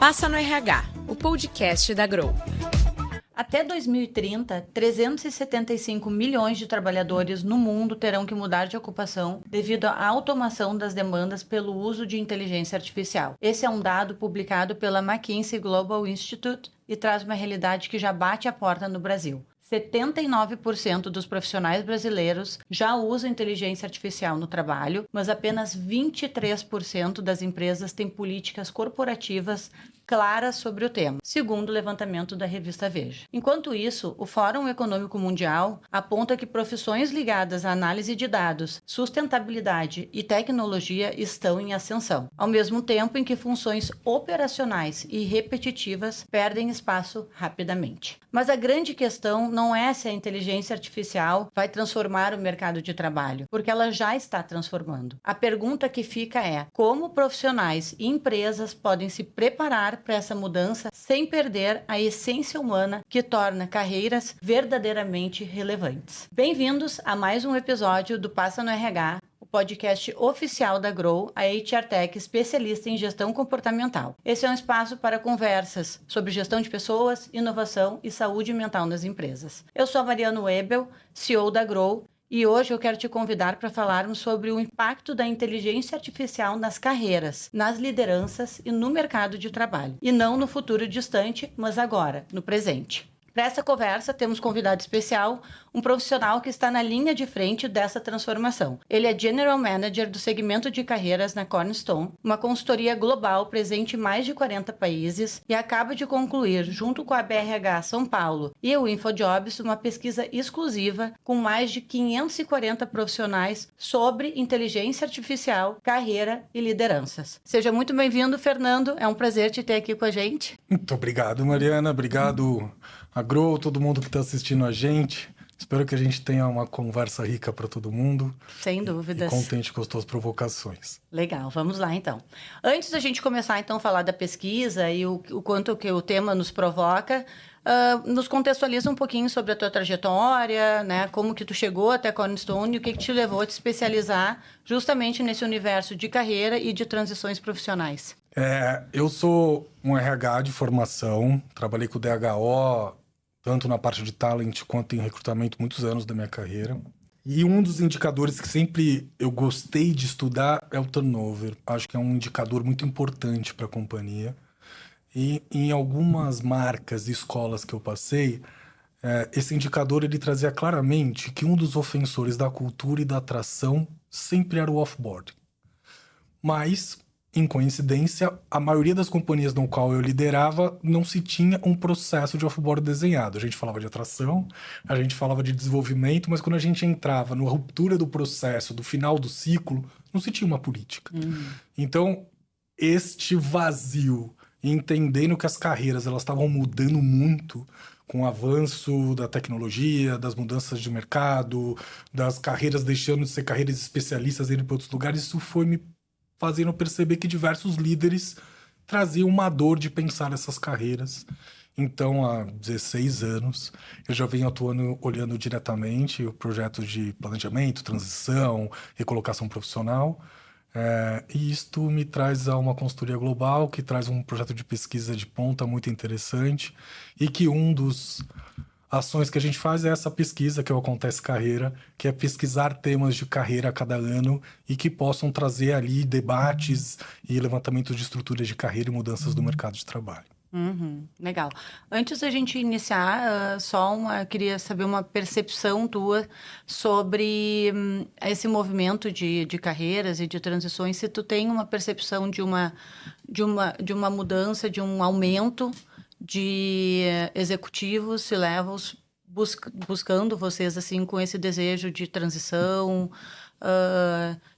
Passa no RH, o podcast da Grow. Até 2030, 375 milhões de trabalhadores no mundo terão que mudar de ocupação devido à automação das demandas pelo uso de inteligência artificial. Esse é um dado publicado pela McKinsey Global Institute e traz uma realidade que já bate a porta no Brasil. 79% dos profissionais brasileiros já usam inteligência artificial no trabalho, mas apenas 23% das empresas têm políticas corporativas claras sobre o tema, segundo o levantamento da revista Veja. Enquanto isso, o Fórum Econômico Mundial aponta que profissões ligadas à análise de dados, sustentabilidade e tecnologia estão em ascensão, ao mesmo tempo em que funções operacionais e repetitivas perdem espaço rapidamente. Mas a grande questão não é se a inteligência artificial vai transformar o mercado de trabalho, porque ela já está transformando. A pergunta que fica é: como profissionais e empresas podem se preparar para essa mudança sem perder a essência humana que torna carreiras verdadeiramente relevantes? Bem-vindos a mais um episódio do Passa no RH, o podcast oficial da Grow, a HR Tech especialista em gestão comportamental. Esse é um espaço para conversas sobre gestão de pessoas, inovação e saúde mental nas empresas. Eu sou a Mariana Webel, CEO da Grow, e hoje eu quero te convidar para falarmos sobre o impacto da inteligência artificial nas carreiras, nas lideranças e no mercado de trabalho. E não no futuro distante, mas agora, no presente. Para essa conversa, temos convidado especial, um profissional que está na linha de frente dessa transformação. Ele é General Manager do segmento de carreiras na Cornerstone, uma consultoria global presente em mais de 40 países, e acaba de concluir, junto com a BRH São Paulo e o InfoJobs, uma pesquisa exclusiva com mais de 540 profissionais sobre inteligência artificial, carreira e lideranças. Seja muito bem-vindo, Fernando. É um prazer te ter aqui com a gente. Muito obrigado, Mariana. Obrigado a Grow, todo mundo que está assistindo a gente. Espero que a gente tenha uma conversa rica para todo mundo. Sem dúvidas. E contente com as tuas provocações. Legal, vamos lá então. Antes da gente começar então a falar da pesquisa e o quanto que o tema nos provoca, nos contextualiza um pouquinho sobre a tua trajetória, né? Como que tu chegou até a Cornerstone e o que te levou a te especializar justamente nesse universo de carreira e de transições profissionais. Eu sou um RH de formação, trabalhei com o DHO, tanto na parte de talent quanto em recrutamento, muitos anos da minha carreira. E um dos indicadores que sempre eu gostei de estudar é o turnover. Acho que é um indicador muito importante para a companhia. E em algumas marcas e escolas que eu passei, esse indicador ele trazia claramente que um dos ofensores da cultura e da atração sempre era o off-board. Mas, em coincidência, a maioria das companhias no qual eu liderava não se tinha um processo de off-board desenhado. A gente falava de atração, a gente falava de desenvolvimento, mas quando a gente entrava na ruptura do processo, do final do ciclo, não se tinha uma política. Então, este vazio, entendendo que as carreiras elas estavam mudando muito com o avanço da tecnologia, das mudanças de mercado, das carreiras deixando de ser carreiras especialistas e indo para outros lugares, isso foi me fazendo perceber que diversos líderes traziam uma dor de pensar essas carreiras. Então, há 16 anos, eu já venho atuando, olhando diretamente o projeto de planejamento, transição, recolocação profissional. E isto me traz a uma consultoria global, que traz um projeto de pesquisa de ponta muito interessante, e que um dos ações que a gente faz é essa pesquisa que é o Acontece Carreira, que é pesquisar temas de carreira a cada ano e que possam trazer ali debates e levantamentos de estruturas de carreira e mudanças do mercado de trabalho. Legal. Antes da gente iniciar, queria saber uma percepção tua sobre esse movimento de carreiras e de transições, se tu tem uma percepção de uma mudança, de um aumento de executivos, C-levels, buscando vocês assim com esse desejo de transição,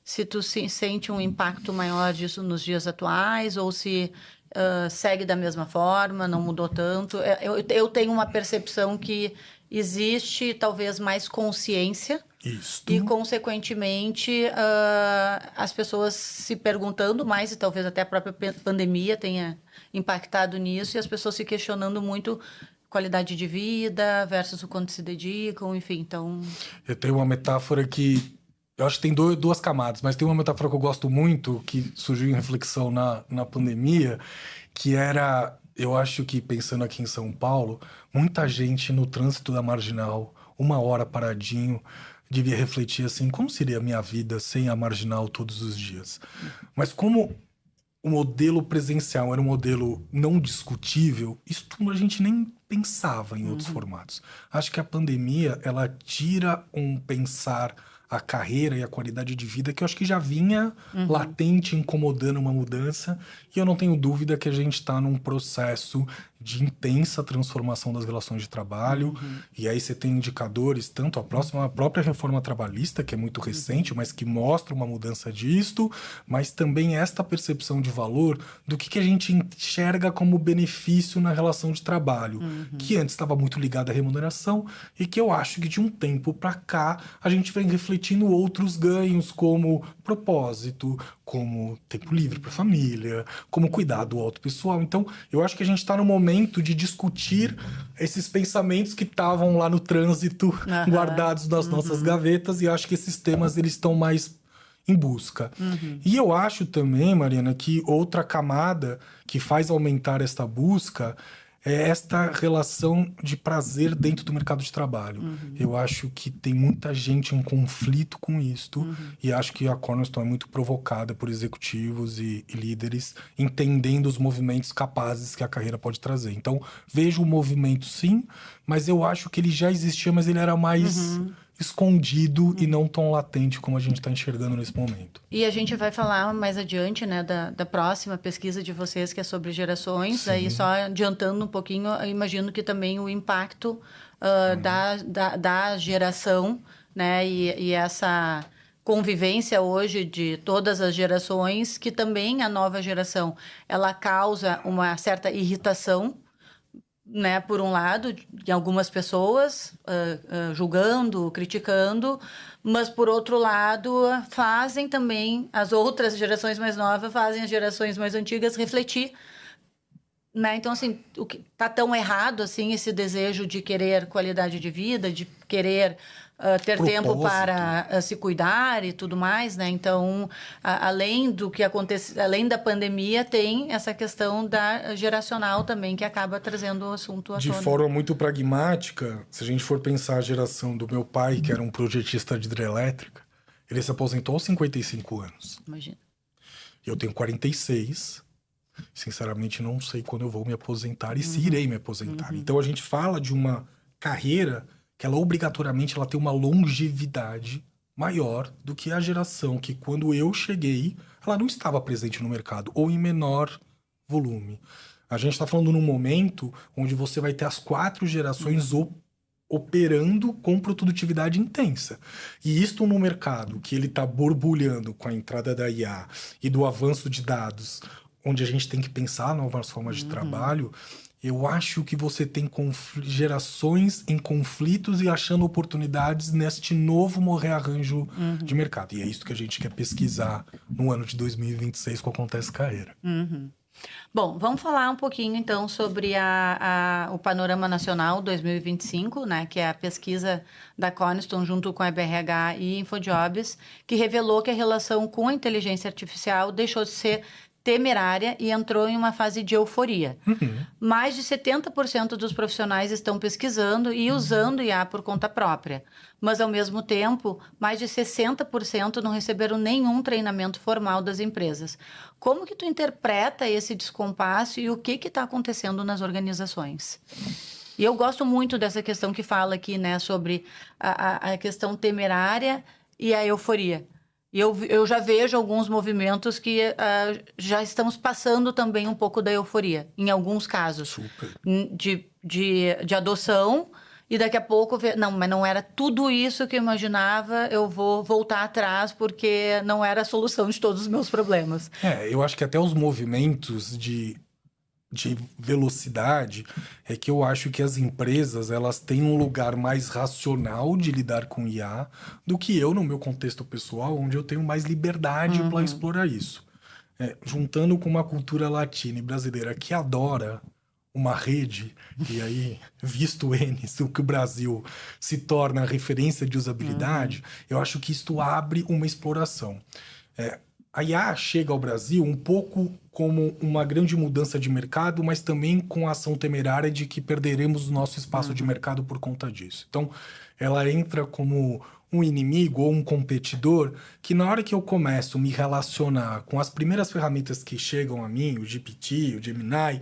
se tu sente um impacto maior disso nos dias atuais ou se segue da mesma forma, não mudou tanto. Eu tenho uma percepção que existe talvez mais consciência. Isto. E, consequentemente, as pessoas se perguntando mais, e talvez até a própria pandemia tenha impactado nisso, e as pessoas se questionando muito qualidade de vida versus o quanto se dedicam, enfim, então... Eu tenho uma metáfora que Eu acho que tem duas camadas, mas tem uma metáfora que eu gosto muito, que surgiu em reflexão na pandemia, que era, eu acho que pensando aqui em São Paulo, muita gente no trânsito da Marginal, 1 hora paradinho, devia refletir assim, como seria a minha vida sem a Marginal todos os dias? Mas como o modelo presencial era um modelo não discutível, isso a gente nem pensava em outros formatos. Acho que a pandemia, ela tira um pensar a carreira e a qualidade de vida que eu acho que já vinha latente, incomodando uma mudança, e eu não tenho dúvida que a gente está num processo de intensa transformação das relações de trabalho, e aí você tem indicadores, tanto a própria reforma trabalhista, que é muito recente, mas que mostra uma mudança disto, mas também esta percepção de valor do que a gente enxerga como benefício na relação de trabalho, que antes estava muito ligado à remuneração, e que eu acho que de um tempo para cá a gente vem refletindo outros ganhos, como propósito, como tempo livre para a família, como cuidar do alto pessoal. Então, eu acho que a gente está no momento de discutir esses pensamentos que estavam lá no trânsito, guardados nas nossas gavetas, e acho que esses temas eles estão mais em busca. E eu acho também, Mariana, que outra camada que faz aumentar esta busca é esta relação de prazer dentro do mercado de trabalho. Eu acho que tem muita gente em conflito com isto, e acho que a Cornerstone é muito provocada por executivos e líderes entendendo os movimentos capazes que a carreira pode trazer. Então, vejo o movimento sim, mas eu acho que ele já existia, mas ele era mais escondido e não tão latente como a gente está enxergando nesse momento. E a gente vai falar mais adiante, né, da próxima pesquisa de vocês, que é sobre gerações. Sim. Aí, só adiantando um pouquinho, eu imagino que também o impacto da geração, né, e essa convivência hoje de todas as gerações, que também a nova geração, ela causa uma certa irritação, né, por um lado, de algumas pessoas julgando, criticando, mas por outro lado fazem também, as outras gerações mais novas fazem as gerações mais antigas refletir, né? Então, assim, o que tá tão errado assim esse desejo de querer qualidade de vida, de querer ter tempo para se cuidar e tudo mais, né? Então, além do que acontece, além da pandemia, tem essa questão da geracional também, que acaba trazendo o assunto à tona. De forma muito pragmática, se a gente for pensar a geração do meu pai, que era um projetista de hidrelétrica, ele se aposentou aos 55 anos. Imagina. Eu tenho 46. Sinceramente, não sei quando eu vou me aposentar e se irei me aposentar. Então, a gente fala de uma carreira que ela obrigatoriamente ela tem uma longevidade maior do que a geração que, quando eu cheguei, ela não estava presente no mercado, ou em menor volume. A gente está falando num momento onde você vai ter as 4 gerações operando com produtividade intensa. E isto no mercado que ele está borbulhando com a entrada da IA e do avanço de dados, onde a gente tem que pensar novas formas de trabalho. Eu acho que você tem gerações em conflitos e achando oportunidades neste novo rearranjo de mercado. E é isso que a gente quer pesquisar no ano de 2026 com a Acontece Carreira. Bom, vamos falar um pouquinho, então, sobre o Panorama Nacional 2025, né, que é a pesquisa da Cornerstone junto com a BRH e InfoJobs, que revelou que a relação com a inteligência artificial deixou de ser temerária e entrou em uma fase de euforia. Mais de 70% dos profissionais estão pesquisando e usando IA por conta própria. Mas, ao mesmo tempo, mais de 60% não receberam nenhum treinamento formal das empresas. Como que tu interpreta esse descompasso e o que está acontecendo nas organizações? E eu gosto muito dessa questão que fala aqui, né, sobre a questão temerária e a euforia. E eu já vejo alguns movimentos que já estamos passando também um pouco da euforia, em alguns casos. Super. De adoção, e daqui a pouco, não, mas não era tudo isso que eu imaginava, eu vou voltar atrás porque não era a solução de todos os meus problemas. Eu acho que até os movimentos de velocidade é que eu acho que as empresas elas têm um lugar mais racional de lidar com IA do que eu no meu contexto pessoal, onde eu tenho mais liberdade para explorar isso. Juntando com uma cultura latina e brasileira que adora uma rede, e aí, visto o que o Brasil se torna a referência de usabilidade, eu acho que isto abre uma exploração. A IA chega ao Brasil um pouco como uma grande mudança de mercado, mas também com a ação temerária de que perderemos o nosso espaço de mercado por conta disso. Então, ela entra como um inimigo ou um competidor que, na hora que eu começo a me relacionar com as primeiras ferramentas que chegam a mim, o GPT, o Gemini,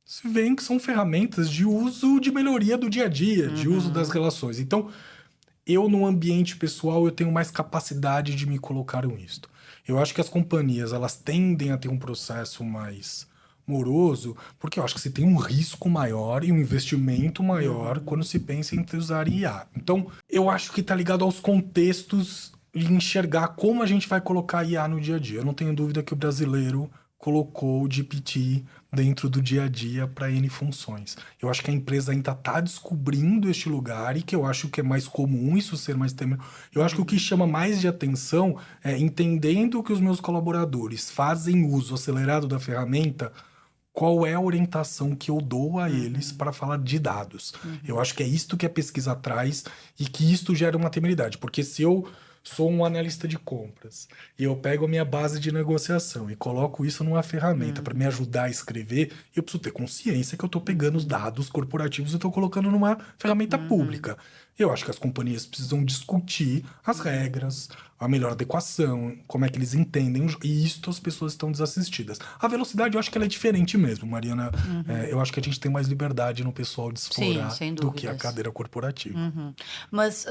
se veem que são ferramentas de uso de melhoria do dia a dia, de uso das relações. Então, eu, no ambiente pessoal, eu tenho mais capacidade de me colocar nisto. Eu acho que as companhias, elas tendem a ter um processo mais moroso, porque eu acho que se tem um risco maior e um investimento maior quando se pensa em usar IA. Então, eu acho que está ligado aos contextos e enxergar como a gente vai colocar IA no dia a dia. Eu não tenho dúvida que o brasileiro colocou o GPT dentro do dia a dia para N funções. Eu acho que a empresa ainda está descobrindo este lugar e que eu acho que é mais comum isso ser mais temerário. Eu acho que o que chama mais de atenção é entendendo que os meus colaboradores fazem uso acelerado da ferramenta, qual é a orientação que eu dou a eles para falar de dados. Eu acho que é isto que a pesquisa traz e que isto gera uma temeridade, porque se eu sou um analista de compras e eu pego a minha base de negociação e coloco isso numa ferramenta para me ajudar a escrever, eu preciso ter consciência que eu estou pegando os dados corporativos e estou colocando numa ferramenta pública. Eu acho que as companhias precisam discutir as regras, a melhor adequação, como é que eles entendem, e isto as pessoas estão desassistidas. A velocidade eu acho que ela é diferente mesmo, Mariana. Eu acho que a gente tem mais liberdade no pessoal de explorar do que a cadeira corporativa. Mas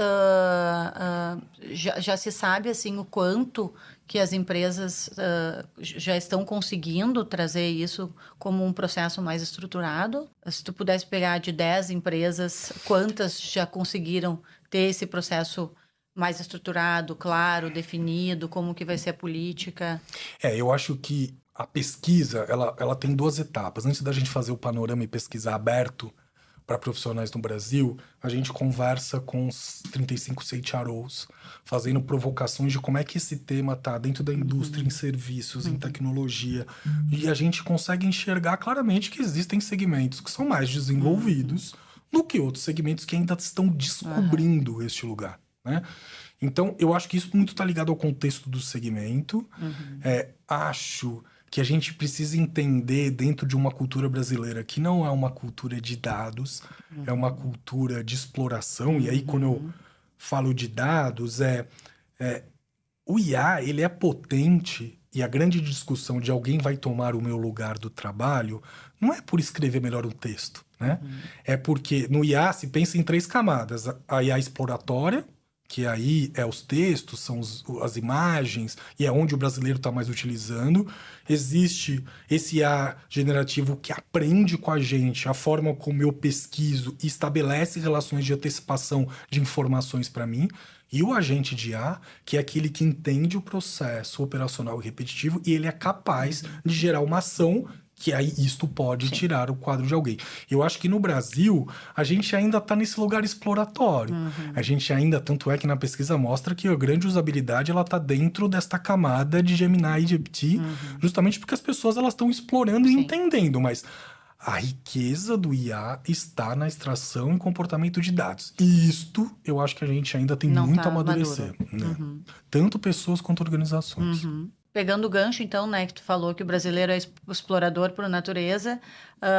já se sabe assim, o quanto que as empresas já estão conseguindo trazer isso como um processo mais estruturado? Se tu pudesse pegar de 10 empresas, quantas já conseguiram ter esse processo mais estruturado, claro, definido, como que vai ser a política? Eu acho que a pesquisa, ela tem 2 etapas. Antes da gente fazer o panorama e pesquisa aberto para profissionais no Brasil, a gente conversa com os 35 CHROs, fazendo provocações de como é que esse tema está dentro da indústria, em serviços, em tecnologia. E a gente consegue enxergar claramente que existem segmentos que são mais desenvolvidos do que outros segmentos que ainda estão descobrindo este lugar, né? Então, eu acho que isso muito está ligado ao contexto do segmento. Acho que a gente precisa entender dentro de uma cultura brasileira que não é uma cultura de dados, é uma cultura de exploração. E aí, quando eu falo de dados, o IA, ele é potente, e a grande discussão de alguém vai tomar o meu lugar do trabalho não é por escrever melhor um texto, né? É porque no IA se pensa em 3 camadas. A IA exploratória, que aí os textos, são as imagens, e é onde o brasileiro está mais utilizando. Existe esse IA generativo que aprende com a gente a forma como eu pesquiso e estabelece relações de antecipação de informações para mim. E o agente de IA, que é aquele que entende o processo operacional e repetitivo, e ele é capaz de gerar uma ação que aí isto pode tirar o quadro de alguém. Eu acho que no Brasil, a gente ainda está nesse lugar exploratório. A gente ainda, tanto é que na pesquisa mostra que a grande usabilidade ela está dentro desta camada de Gemini e GPT, justamente porque as pessoas elas estão explorando e entendendo, mas a riqueza do IA está na extração e comportamento de dados. E isto, eu acho que a gente ainda tem muito a amadurecer. Né? Tanto pessoas quanto organizações. Pegando o gancho, então, né, que tu falou que o brasileiro é explorador por natureza,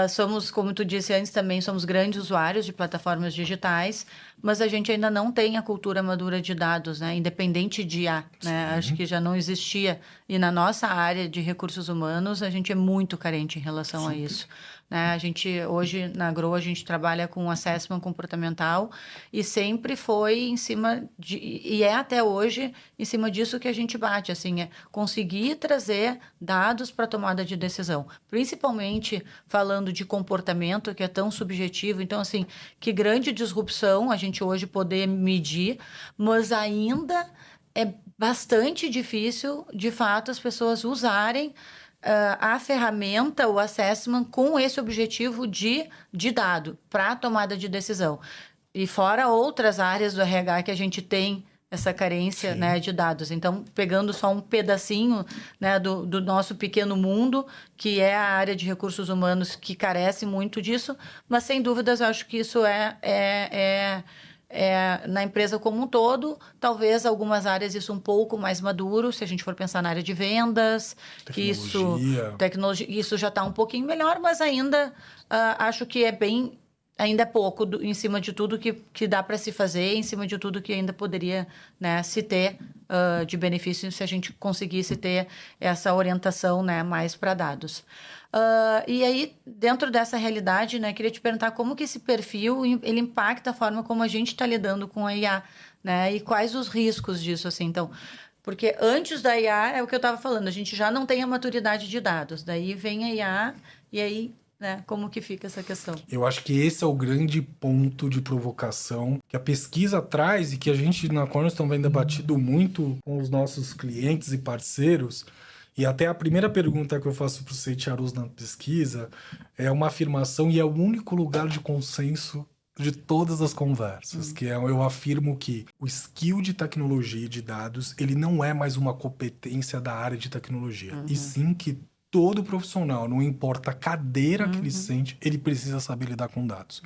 somos, como tu disse antes, também somos grandes usuários de plataformas digitais, mas a gente ainda não tem a cultura madura de dados, né, independente de IA, né, acho que já não existia, e na nossa área de recursos humanos, a gente é muito carente em relação a isso. Né? A gente, hoje, na Grow, a gente trabalha com assessment comportamental e sempre foi em cima de... E é até hoje em cima disso que a gente bate, assim, é conseguir trazer dados para tomada de decisão. Principalmente falando de comportamento, que é tão subjetivo. Então, assim, que grande disrupção a gente hoje poder medir, mas ainda é bastante difícil, de fato, as pessoas usarem a ferramenta, o assessment, com esse objetivo de dado para a tomada de decisão. E fora outras áreas do RH que a gente tem essa carência, né, de dados. Então, pegando só um pedacinho, né, do nosso pequeno mundo, que é a área de recursos humanos, que carece muito disso, mas, sem dúvidas, eu acho que isso é na empresa como um todo. Talvez algumas áreas isso um pouco mais maduro, se a gente for pensar na área de vendas, tecnologia, isso já está um pouquinho melhor, mas ainda acho que ainda é pouco em cima de tudo que dá para se fazer, em cima de tudo que ainda poderia, né, se ter de benefício se a gente conseguisse ter essa orientação, né, mais para dados. E aí, dentro dessa realidade, né, queria te perguntar como que esse perfil ele impacta a forma como a gente está lidando com a IA, né, e quais os riscos disso, assim. Então, porque antes da IA, é o que eu estava falando, a gente já não tem a maturidade de dados, daí vem a IA e aí, né, como que fica essa questão? Eu acho que esse é o grande ponto de provocação que a pesquisa traz e que a gente na Cornerstone vem debatido muito com os nossos clientes e parceiros. E até a primeira pergunta que eu faço para os CHROs na pesquisa é uma afirmação, e é o único lugar de consenso de todas as conversas, que eu afirmo que o skill de tecnologia e de dados, ele não é mais uma competência da área de tecnologia, e sim que todo profissional, não importa a cadeira que ele sente, ele precisa saber lidar com dados.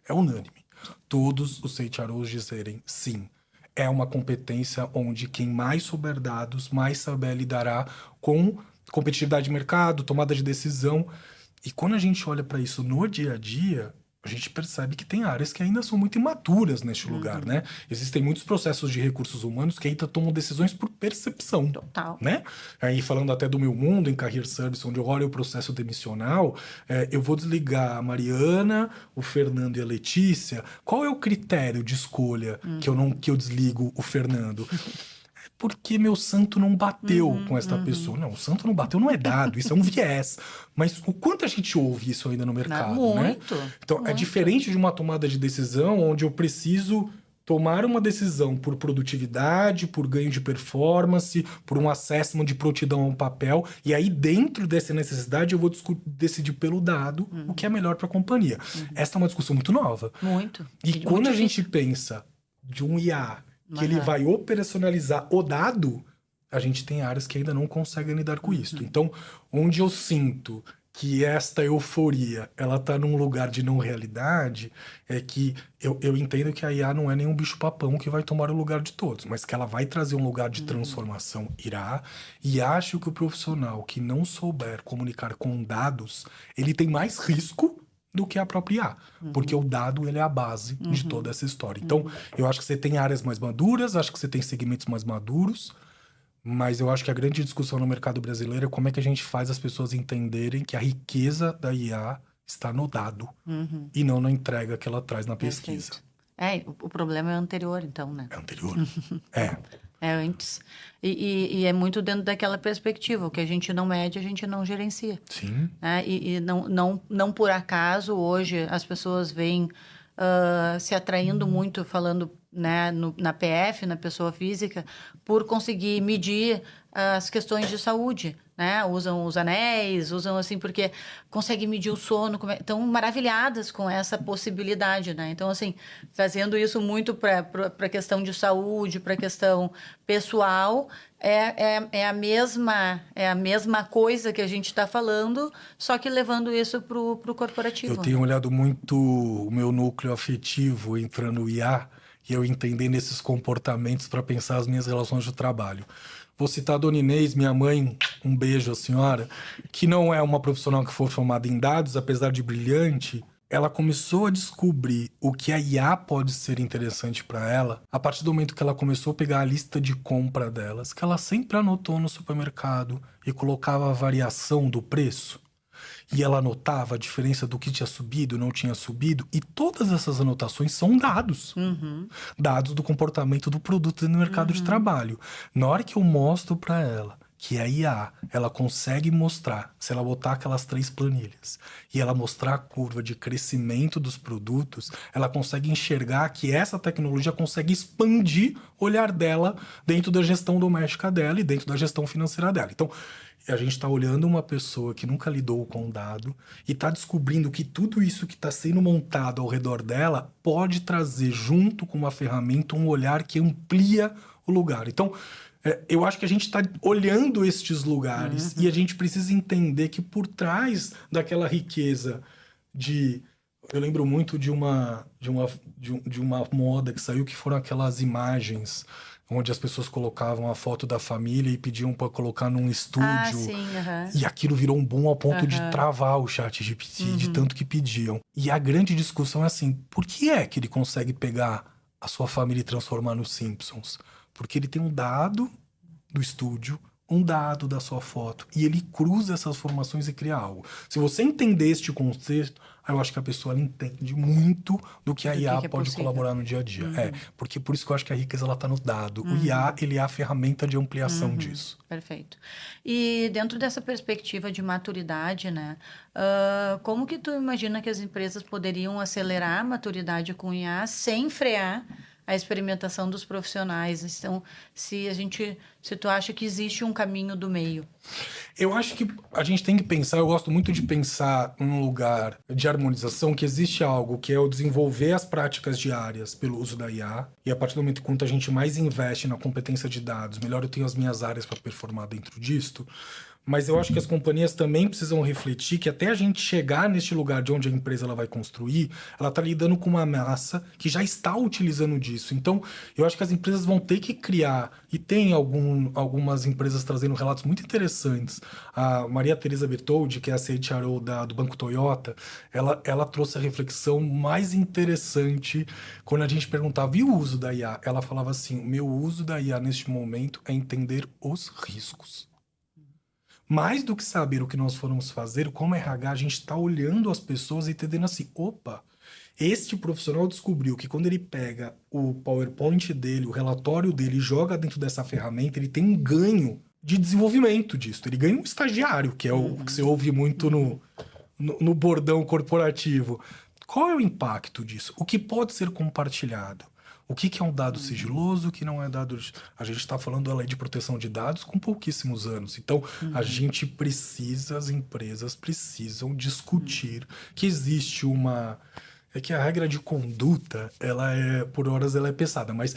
É unânime. Todos os CHROs dizerem sim. É uma competência onde quem mais souber dados, mais saber lidará com competitividade de mercado, tomada de decisão. E quando a gente olha para isso no dia a dia, a gente percebe que tem áreas que ainda são muito imaturas neste lugar, né? Existem muitos processos de recursos humanos que ainda tomam decisões por percepção. Total. Né? Aí, falando até do meu mundo em Career Service, onde eu olho o processo demissional, eu vou desligar a Mariana, o Fernando e a Letícia. Qual é o critério de escolha que eu desligo o Fernando? Porque meu santo não bateu com esta pessoa. Não, o santo não bateu, não é dado, isso é um viés. Mas o quanto a gente ouve isso ainda no mercado, muito, né? Então, muito. É diferente de uma tomada de decisão onde eu preciso tomar uma decisão por produtividade, por ganho de performance, por um assessment de prontidão a um papel. E aí, dentro dessa necessidade, eu vou decidir pelo dado o que é melhor para a companhia. Essa é uma discussão muito nova. Muito. E quando a gente pensa de um IA que ele vai operacionalizar o dado, a gente tem áreas que ainda não conseguem lidar com isso. Então, onde eu sinto que esta euforia, ela está num lugar de não realidade, é que eu entendo que a IA não é nenhum bicho-papão que vai tomar o lugar de todos, mas que ela vai trazer um lugar de transformação, irá, e acho que o profissional que não souber comunicar com dados, ele tem mais risco do que a própria IA, porque o dado ele é a base de toda essa história. Então, eu acho que você tem áreas mais maduras, acho que você tem segmentos mais maduros, mas eu acho que a grande discussão no mercado brasileiro é como é que a gente faz as pessoas entenderem que a riqueza da IA está no dado e não na entrega que ela traz na pesquisa. O problema é anterior, então, né? É anterior. É antes. E é muito dentro daquela perspectiva. O que a gente não mede, a gente não gerencia. Sim. E não por acaso, hoje, as pessoas vêm se atraindo muito, falando, né, na PF, na pessoa física, por conseguir medir as questões de saúde, né? Usam os anéis, usam assim, porque conseguem medir o sono, estão maravilhadas com essa possibilidade, né? Então, assim, fazendo isso muito para a questão de saúde, para a questão pessoal, é a mesma coisa que a gente está falando, só que levando isso para o corporativo. Eu tenho olhado muito o meu núcleo afetivo entrando no IA e eu entendendo esses comportamentos para pensar as minhas relações de trabalho. Vou citar a Dona Inês, minha mãe, um beijo à senhora, que não é uma profissional que foi formada em dados, apesar de brilhante. Ela começou a descobrir o que a IA pode ser interessante para ela a partir do momento que ela começou a pegar a lista de compra delas, que ela sempre anotou no supermercado e colocava a variação do preço. E ela anotava a diferença do que tinha subido, não tinha subido. E todas essas anotações são dados. Dados do comportamento do produto no mercado de trabalho. Na hora que eu mostro para ela que a IA, ela consegue mostrar, se ela botar aquelas 3 planilhas e ela mostrar a curva de crescimento dos produtos, ela consegue enxergar que essa tecnologia consegue expandir o olhar dela dentro da gestão doméstica dela e dentro da gestão financeira dela. Então, a gente está olhando uma pessoa que nunca lidou com o dado e está descobrindo que tudo isso que está sendo montado ao redor dela pode trazer, junto com uma ferramenta, um olhar que amplia o lugar. Então, eu acho que a gente está olhando estes lugares e a gente precisa entender que por trás daquela riqueza de... Eu lembro muito de uma moda que saiu, que foram aquelas imagens onde as pessoas colocavam a foto da família e pediam para colocar num estúdio. Sim, E aquilo virou um boom ao ponto de travar o ChatGPT, de tanto que pediam. E a grande discussão é assim, por que é que ele consegue pegar a sua família e transformar nos Simpsons? Porque ele tem um dado do estúdio, um dado da sua foto, e ele cruza essas informações e cria algo. Se você entender este conceito, eu acho que a pessoa ela entende muito do que a IA pode colaborar no dia a dia. Porque por isso que eu acho que a riqueza ela está no dado. O IA, ele é a ferramenta de ampliação disso. Perfeito. E dentro dessa perspectiva de maturidade, né? Como que tu imagina que as empresas poderiam acelerar a maturidade com IA sem frear a experimentação dos profissionais? Então, se tu acha que existe um caminho do meio. Eu acho que a gente tem que pensar, eu gosto muito de pensar num lugar de harmonização, que existe algo que é o desenvolver as práticas diárias pelo uso da IA, e a partir do momento quanto a gente mais investe na competência de dados, melhor eu tenho as minhas áreas para performar dentro disto. Mas eu acho que as companhias também precisam refletir que até a gente chegar neste lugar de onde a empresa ela vai construir, ela está lidando com uma massa que já está utilizando disso. Então, eu acho que as empresas vão ter que criar, e tem algumas empresas trazendo relatos muito interessantes. A Maria Teresa Bertoldi, que é a CHRO do Banco Toyota, ela trouxe a reflexão mais interessante quando a gente perguntava, e o uso da IA? Ela falava assim, o meu uso da IA neste momento é entender os riscos. Mais do que saber o que nós formos fazer, como RH, a gente está olhando as pessoas e entendendo assim, opa, este profissional descobriu que quando ele pega o PowerPoint dele, o relatório dele e joga dentro dessa ferramenta, ele tem um ganho de desenvolvimento disso. Ele ganha um estagiário, que é o que você ouve muito no bordão corporativo. Qual é o impacto disso? O que pode ser compartilhado? O que é um dado sigiloso, o que não é dado... A gente está falando da lei de proteção de dados com pouquíssimos anos. Então, a gente precisa, as empresas precisam discutir que existe uma... É que a regra de conduta, por horas, ela é pesada, mas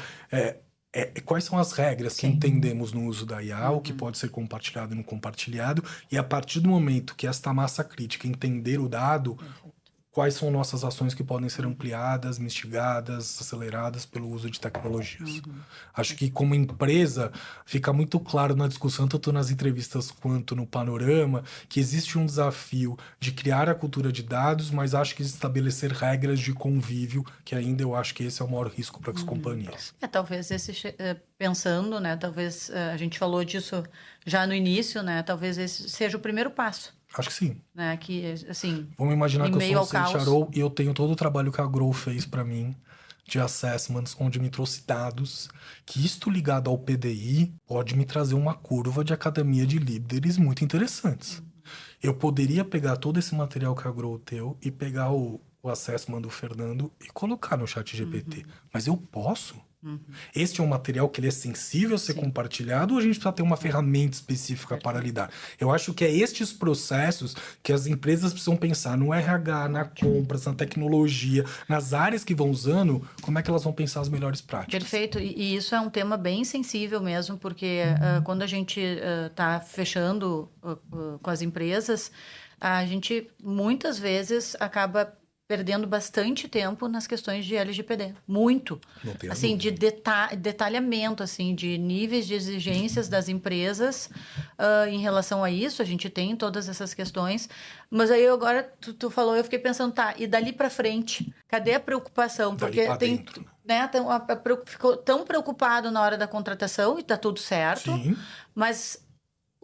quais são as regras que entendemos no uso da IA, o que pode ser compartilhado e não compartilhado, e a partir do momento que esta massa crítica entender o dado... Quais são nossas ações que podem ser ampliadas, mitigadas, aceleradas pelo uso de tecnologias. Acho que como empresa fica muito claro na discussão, tanto nas entrevistas quanto no panorama, que existe um desafio de criar a cultura de dados, mas acho que estabelecer regras de convívio, que ainda eu acho que esse é o maior risco para as companhias. Talvez pensando, né, talvez a gente falou disso já no início, né, talvez esse seja o primeiro passo. Acho que sim. Né, que, assim, vamos imaginar que eu sou um CHRO e eu tenho todo o trabalho que a Grow fez para mim, de assessments, onde me trouxe dados, que isto ligado ao PDI pode me trazer uma curva de academia de líderes muito interessantes. Eu poderia pegar todo esse material que a Grow deu e pegar o assessment do Fernando e colocar no ChatGPT. Mas eu posso? Este é um material que ele é sensível a ser compartilhado ou a gente precisa ter uma ferramenta específica para lidar? Eu acho que é estes processos que as empresas precisam pensar no RH, na compras, na tecnologia, nas áreas que vão usando, como é que elas vão pensar as melhores práticas. Perfeito, e isso é um tema bem sensível mesmo, porque quando a gente está fechando com as empresas, a gente muitas vezes acaba perdendo bastante tempo nas questões de LGPD. Muito. Assim, de detalhamento, assim, de níveis de exigências das empresas em relação a isso. A gente tem todas essas questões. Mas aí agora, tu falou, eu fiquei pensando, tá, e dali para frente? Cadê a preocupação? Porque tem... dentro. Né, ficou tão preocupado na hora da contratação e tá tudo certo. Sim. Mas...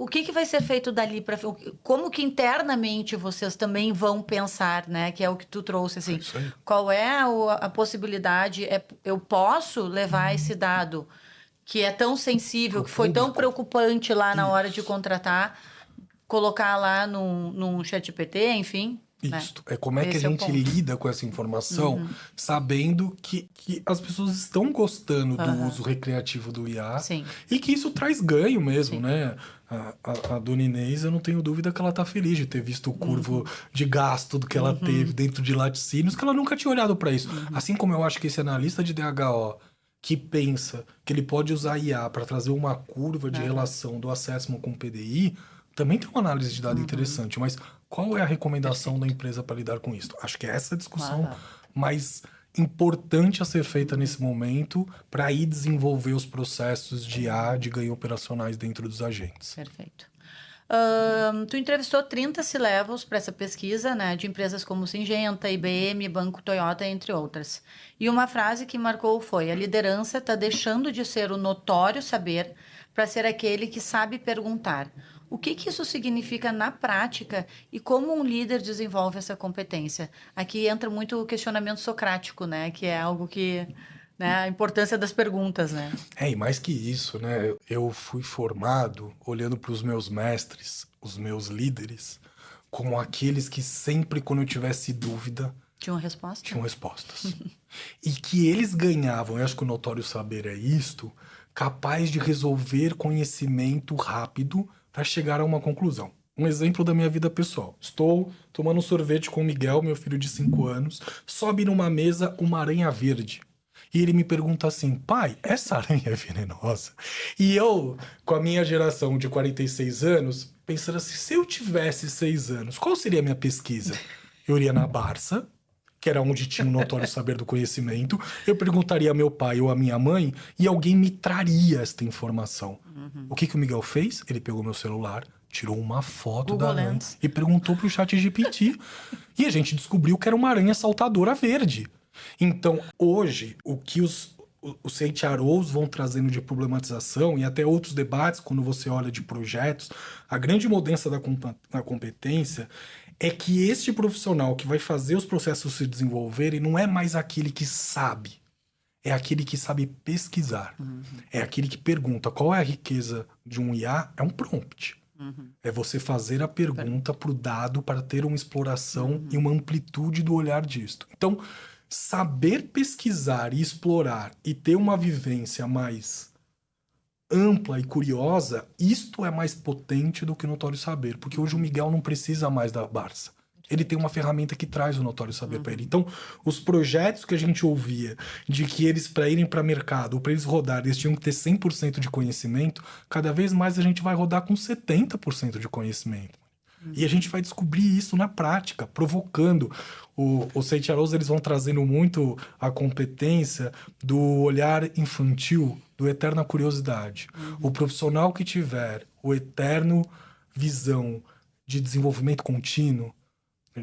O que vai ser feito dali para... Como que internamente vocês também vão pensar, né? Que é o que tu trouxe, assim. Qual é a possibilidade? Eu posso levar esse dado que é tão sensível, que foi tão preocupante lá na hora de contratar, colocar lá num ChatGPT, enfim... Isso. É como é que a gente lida com essa informação, sabendo que as pessoas estão gostando do uso recreativo do IA. Sim. E que isso traz ganho mesmo, né? A dona Inês, eu não tenho dúvida que ela tá feliz de ter visto o curvo de gasto do que ela teve dentro de laticínios, que ela nunca tinha olhado para isso. Assim como eu acho que esse analista de DHO que pensa que ele pode usar IA para trazer uma curva de relação do assessment com o PDI, também tem uma análise de dado interessante, mas qual é a recomendação da empresa para lidar com isso? Acho que é essa a discussão mais importante a ser feita nesse momento para aí desenvolver os processos de IA, de ganho operacionais dentro dos agentes. Perfeito. Tu entrevistou 30 C-Levels para essa pesquisa, né, de empresas como Syngenta, IBM, Banco Toyota, entre outras. E uma frase que marcou foi: a liderança está deixando de ser o notório saber para ser aquele que sabe perguntar. O que isso significa na prática e como um líder desenvolve essa competência? Aqui entra muito o questionamento socrático, né, que é algo que... né, a importância das perguntas, né? E mais que isso, né? Eu fui formado olhando para os meus mestres, os meus líderes, como aqueles que sempre, quando eu tivesse dúvida... Tinham respostas? Tinham respostas. E que eles ganhavam, eu acho que o notório saber é isto, capaz de resolver conhecimento rápido para chegar a uma conclusão. Um exemplo da minha vida pessoal. Estou tomando um sorvete com o Miguel, meu filho de 5 anos, sobe numa mesa uma aranha verde. E ele me pergunta assim: pai, essa aranha é venenosa? E eu, com a minha geração de 46 anos, pensando assim, se eu tivesse 6 anos, qual seria a minha pesquisa? Eu iria na Barça, que era onde tinha um notório saber do conhecimento, eu perguntaria a meu pai ou a minha mãe e alguém me traria esta informação. O que o Miguel fez? Ele pegou meu celular, tirou uma foto da aranha e perguntou pro ChatGPT. E a gente descobriu que era uma aranha saltadora verde. Então, hoje, o que os CHROs vão trazendo de problematização e até outros debates, quando você olha de projetos, a grande mudança da competência é que este profissional que vai fazer os processos se desenvolverem não é mais aquele que sabe, é aquele que sabe pesquisar. É aquele que pergunta qual é a riqueza de um IA, é um prompt. É você fazer a pergunta para o dado para ter uma exploração e uma amplitude do olhar disto. Então, saber pesquisar e explorar e ter uma vivência mais ampla e curiosa, isto é mais potente do que o notório saber. Porque hoje o Miguel não precisa mais da Barça. Ele tem uma ferramenta que traz o notório saber para ele. Então, os projetos que a gente ouvia de que eles, para irem para mercado, ou para eles rodarem, eles tinham que ter 100% de conhecimento, cada vez mais a gente vai rodar com 70% de conhecimento. E a gente vai descobrir isso na prática, provocando. Os CHROs, eles vão trazendo muito a competência do olhar infantil, do eterna curiosidade. O profissional que tiver o eterno visão de desenvolvimento contínuo,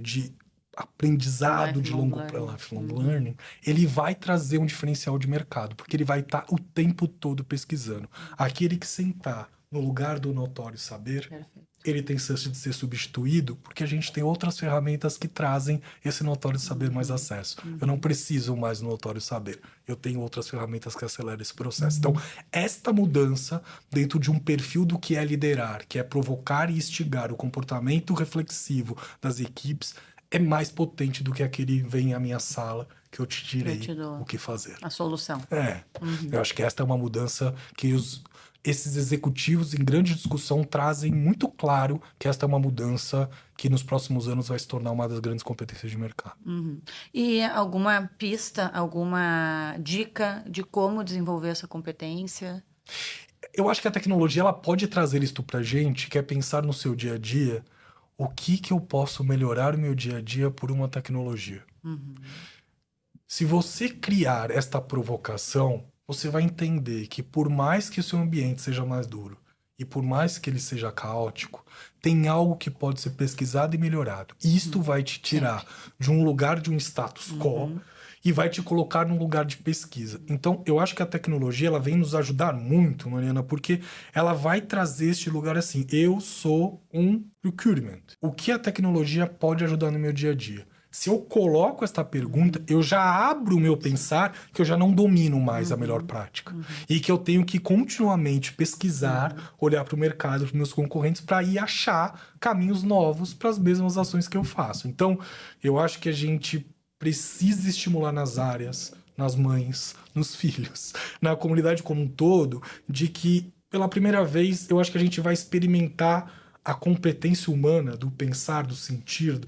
de aprendizado de longo prazo, lifelong learning, ele vai trazer um diferencial de mercado, porque ele vai estar o tempo todo pesquisando. Aquele que sentar no lugar do notório saber, ele tem chance de ser substituído, porque a gente tem outras ferramentas que trazem esse notório saber mais acesso. Eu não preciso mais do notório saber. Eu tenho outras ferramentas que aceleram esse processo. Então, esta mudança dentro de um perfil do que é liderar, que é provocar e instigar o comportamento reflexivo das equipes, é mais potente do que aquele vem à minha sala que eu te direi o que fazer. A solução. Eu acho que esta é uma mudança que esses executivos em grande discussão trazem muito claro que esta é uma mudança que nos próximos anos vai se tornar uma das grandes competências de mercado. E alguma pista, alguma dica de como desenvolver essa competência? Eu acho que a tecnologia ela pode trazer isto pra gente, que é pensar no seu dia a dia, o que eu posso melhorar o meu dia a dia por uma tecnologia. Se você criar esta provocação, você vai entender que por mais que o seu ambiente seja mais duro e por mais que ele seja caótico, tem algo que pode ser pesquisado e melhorado. E isto vai te tirar de um lugar de um status quo e vai te colocar num lugar de pesquisa. Então, eu acho que a tecnologia ela vem nos ajudar muito, Mariana, porque ela vai trazer este lugar assim, eu sou um procurement. O que a tecnologia pode ajudar no meu dia a dia? Se eu coloco esta pergunta, eu já abro o meu pensar que eu já não domino mais a melhor prática. E que eu tenho que continuamente pesquisar, olhar para o mercado, para os meus concorrentes, para ir achar caminhos novos para as mesmas ações que eu faço. Então, eu acho que a gente precisa estimular nas áreas, nas mães, nos filhos, na comunidade como um todo, de que, pela primeira vez, eu acho que a gente vai experimentar a competência humana do pensar, do sentir,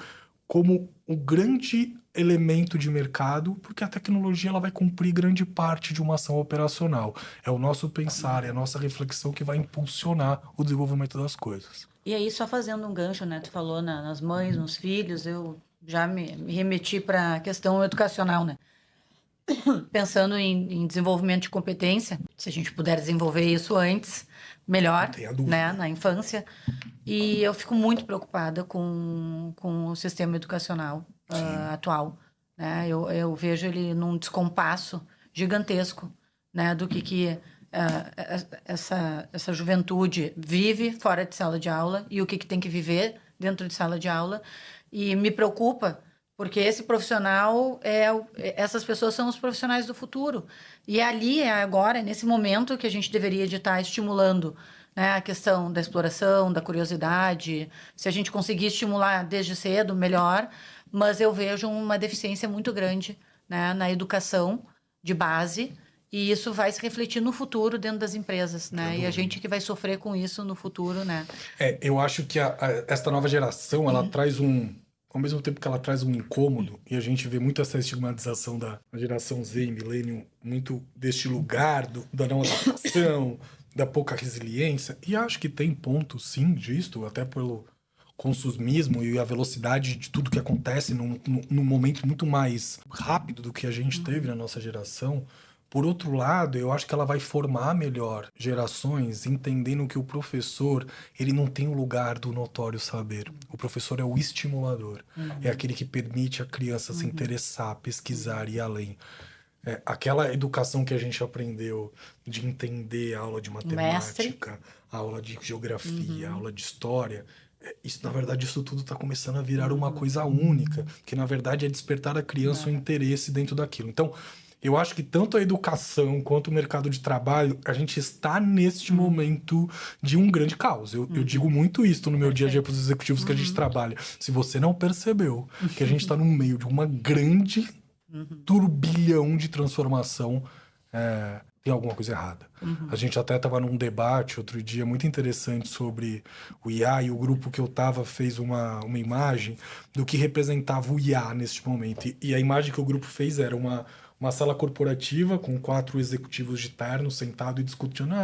como o grande elemento de mercado, porque a tecnologia ela vai cumprir grande parte de uma ação operacional. É o nosso pensar, é a nossa reflexão que vai impulsionar o desenvolvimento das coisas. E aí, só fazendo um gancho, né? Tu falou nas mães, nos filhos, eu já me remeti para a questão educacional, né? Pensando em desenvolvimento de competência, se a gente puder desenvolver isso antes, melhor, Não tenha dúvida. né? Na infância. E eu fico muito preocupada com o sistema educacional atual, né? Eu vejo ele num descompasso gigantesco, né? Do que essa juventude vive fora de sala de aula e o que tem que viver dentro de sala de aula. E me preocupa, porque esse profissional, essas pessoas são os profissionais do futuro. E ali, agora, nesse momento que a gente deveria de estar estimulando, né, a questão da exploração, da curiosidade. Se a gente conseguir estimular desde cedo, melhor. Mas eu vejo uma deficiência muito grande, né, na educação de base. E isso vai se refletir no futuro dentro das empresas, né? E a gente que vai sofrer com isso no futuro, né? Eu acho que esta nova geração, ela traz ao mesmo tempo que ela traz um incômodo, e a gente vê muito essa estigmatização da geração Z e Millennium, muito deste lugar da não adaptação, da pouca resiliência, e acho que tem ponto, sim, disto, até pelo consumismo e a velocidade de tudo que acontece num momento muito mais rápido do que a gente teve na nossa geração. Por outro lado, eu acho que ela vai formar melhor gerações, entendendo que o professor, ele não tem o lugar do notório saber. O professor é o estimulador. É aquele que permite a criança se interessar, pesquisar e ir além. Aquela educação que a gente aprendeu de entender a aula de matemática, a aula de geografia, a aula de história... Isso, na verdade, isso tudo está começando a virar uma coisa única, que na verdade é despertar a criança o interesse dentro daquilo. Então, eu acho que tanto a educação quanto o mercado de trabalho, a gente está neste momento de um grande caos. Eu digo muito isso no meu dia a dia para os executivos que a gente trabalha. Se você não percebeu que a gente está no meio de uma grande turbilhão de transformação, tem alguma coisa errada. A gente até estava num debate outro dia muito interessante sobre o IA, e o grupo que eu estava fez uma imagem do que representava o IA neste momento. E a imagem que o grupo fez era uma sala corporativa com 4 executivos de terno sentados e discutindo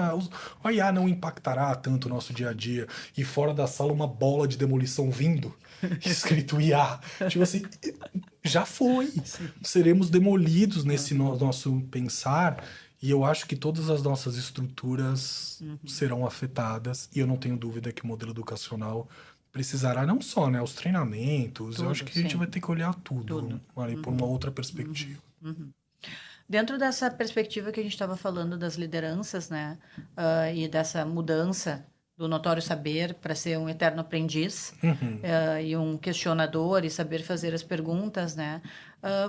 o IA não impactará tanto o nosso dia a dia. E fora da sala uma bola de demolição vindo, escrito IA. Tipo assim, já foi. Seremos demolidos nesse nosso pensar. E eu acho que todas as nossas estruturas serão afetadas. E eu não tenho dúvida que o modelo educacional precisará não só, né, os treinamentos. Eu acho que a gente vai ter que olhar tudo. Por uma outra perspectiva. Dentro dessa perspectiva que a gente estava falando das lideranças, né, e dessa mudança do notório saber para ser um eterno aprendiz e um questionador e saber fazer as perguntas, né?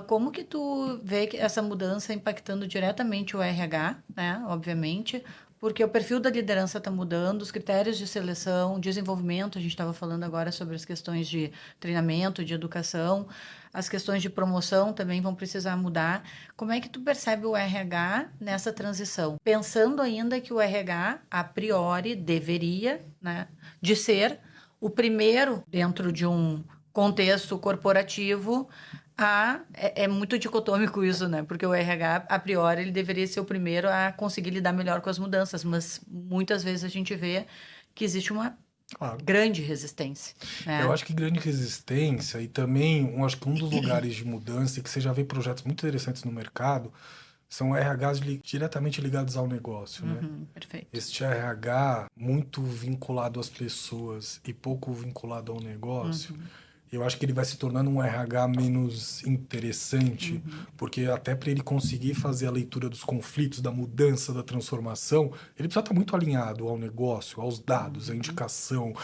Como que tu vê que essa mudança impactando diretamente o RH, né? Obviamente, porque o perfil da liderança está mudando, os critérios de seleção, desenvolvimento, a gente estava falando agora sobre as questões de treinamento, de educação, as questões de promoção também vão precisar mudar. Como é que tu percebe o RH nessa transição? Pensando ainda que o RH, a priori, deveria, né, de ser o primeiro dentro de um contexto corporativo. É muito dicotômico isso, né? Porque o RH, a priori, ele deveria ser o primeiro a conseguir lidar melhor com as mudanças, mas muitas vezes a gente vê que existe uma grande resistência, né? Eu acho que grande resistência e também, acho que um dos lugares de mudança, e que você já vê projetos muito interessantes no mercado, são RHs diretamente ligados ao negócio, né? Perfeito. Este RH muito vinculado às pessoas e pouco vinculado ao negócio, eu acho que ele vai se tornando um RH menos interessante, porque até para ele conseguir fazer a leitura dos conflitos, da mudança, da transformação, ele precisa estar muito alinhado ao negócio, aos dados, à indicação,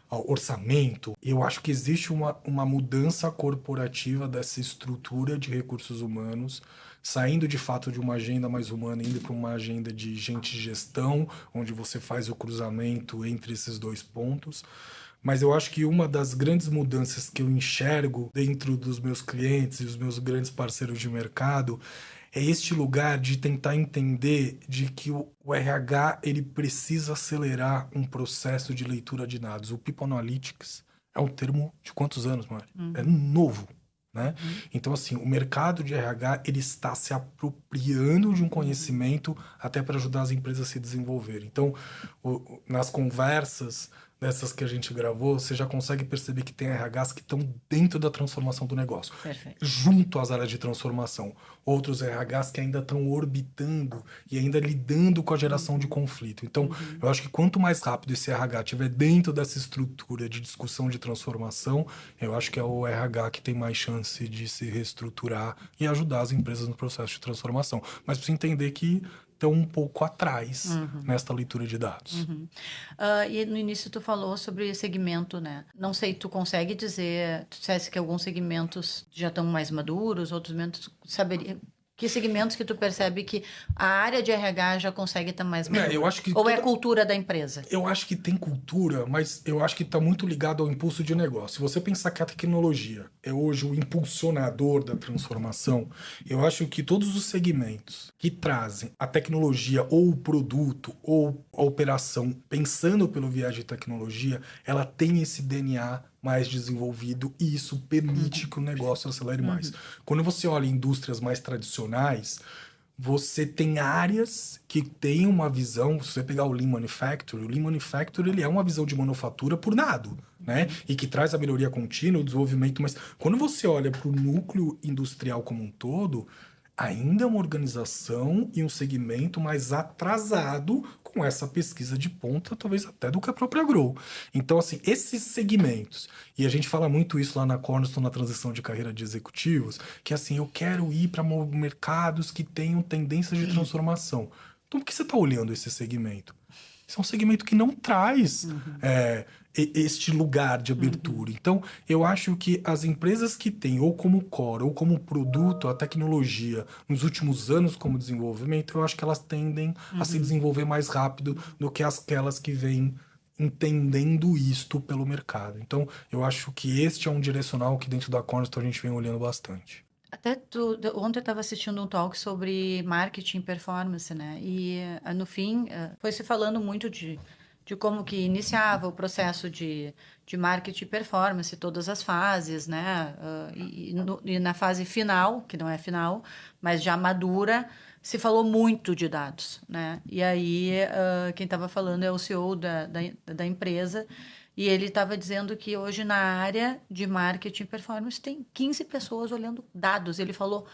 ao orçamento. Eu acho que existe uma mudança corporativa dessa estrutura de recursos humanos, saindo de fato de uma agenda mais humana, indo para uma agenda de gente de gestão, onde você faz o cruzamento entre esses dois pontos. Mas eu acho que uma das grandes mudanças que eu enxergo dentro dos meus clientes e os meus grandes parceiros de mercado é este lugar de tentar entender de que o RH ele precisa acelerar um processo de leitura de dados. O People Analytics é um termo de quantos anos, Mari? É novo. né? Então, assim, o mercado de RH, ele está se apropriando de um conhecimento até para ajudar as empresas a se desenvolverem. Então, nas conversas dessas que a gente gravou, você já consegue perceber que tem RHs que estão dentro da transformação do negócio, Perfeito. junto às áreas de transformação. Outros RHs que ainda estão orbitando e ainda lidando com a geração de conflito. Então, eu acho que quanto mais rápido esse RH estiver dentro dessa estrutura de discussão de transformação, eu acho que é o RH que tem mais chance de se reestruturar e ajudar as empresas no processo de transformação. Mas precisa entender que estão um pouco atrás nesta leitura de dados. E no início tu falou sobre segmento, né? Não sei, tu consegue dizer, tu dissesse que alguns segmentos já estão mais maduros, outros segmentos, saberia... Que segmentos que tu percebe que a área de RH já consegue estar mais madura? Eu acho que Ou é cultura da empresa? Eu acho que tem cultura, mas eu acho que está muito ligado ao impulso de negócio. Se você pensar que a tecnologia é hoje o impulsionador da transformação, eu acho que todos os segmentos que trazem a tecnologia ou o produto ou a operação pensando pelo viés de tecnologia, ela tem esse DNA mais desenvolvido e isso permite que o negócio acelere mais. Quando você olha indústrias mais tradicionais, você tem áreas que têm uma visão, se você pegar o Lean Manufacturing ele é uma visão de manufatura por nado, né? E que traz a melhoria contínua, o desenvolvimento, mas quando você olha para o núcleo industrial como um todo, ainda é uma organização e um segmento mais atrasado com essa pesquisa de ponta, talvez até do que a própria Grow. Então, assim, esses segmentos, e a gente fala muito isso lá na Cornerstone, na transição de carreira de executivos, que assim, eu quero ir para mercados que tenham tendências de transformação. Então, por que você está olhando esse segmento? Esse é um segmento que não traz este lugar de abertura. Então, eu acho que as empresas que têm, ou como core, ou como produto, a tecnologia, nos últimos anos como desenvolvimento, eu acho que elas tendem a se desenvolver mais rápido do que aquelas que vêm entendendo isto pelo mercado. Então, eu acho que este é um direcional que dentro da Cornerstone a gente vem olhando bastante. Até ontem eu estava assistindo um talk sobre marketing e performance, né? E no fim foi se falando muito de como que iniciava o processo de marketing e performance, todas as fases, né? E na fase final, que não é final, mas já madura, se falou muito de dados, né? E aí quem estava falando é o CEO da empresa. E ele estava dizendo que hoje na área de marketing e performance tem 15 pessoas olhando dados. Ele falou,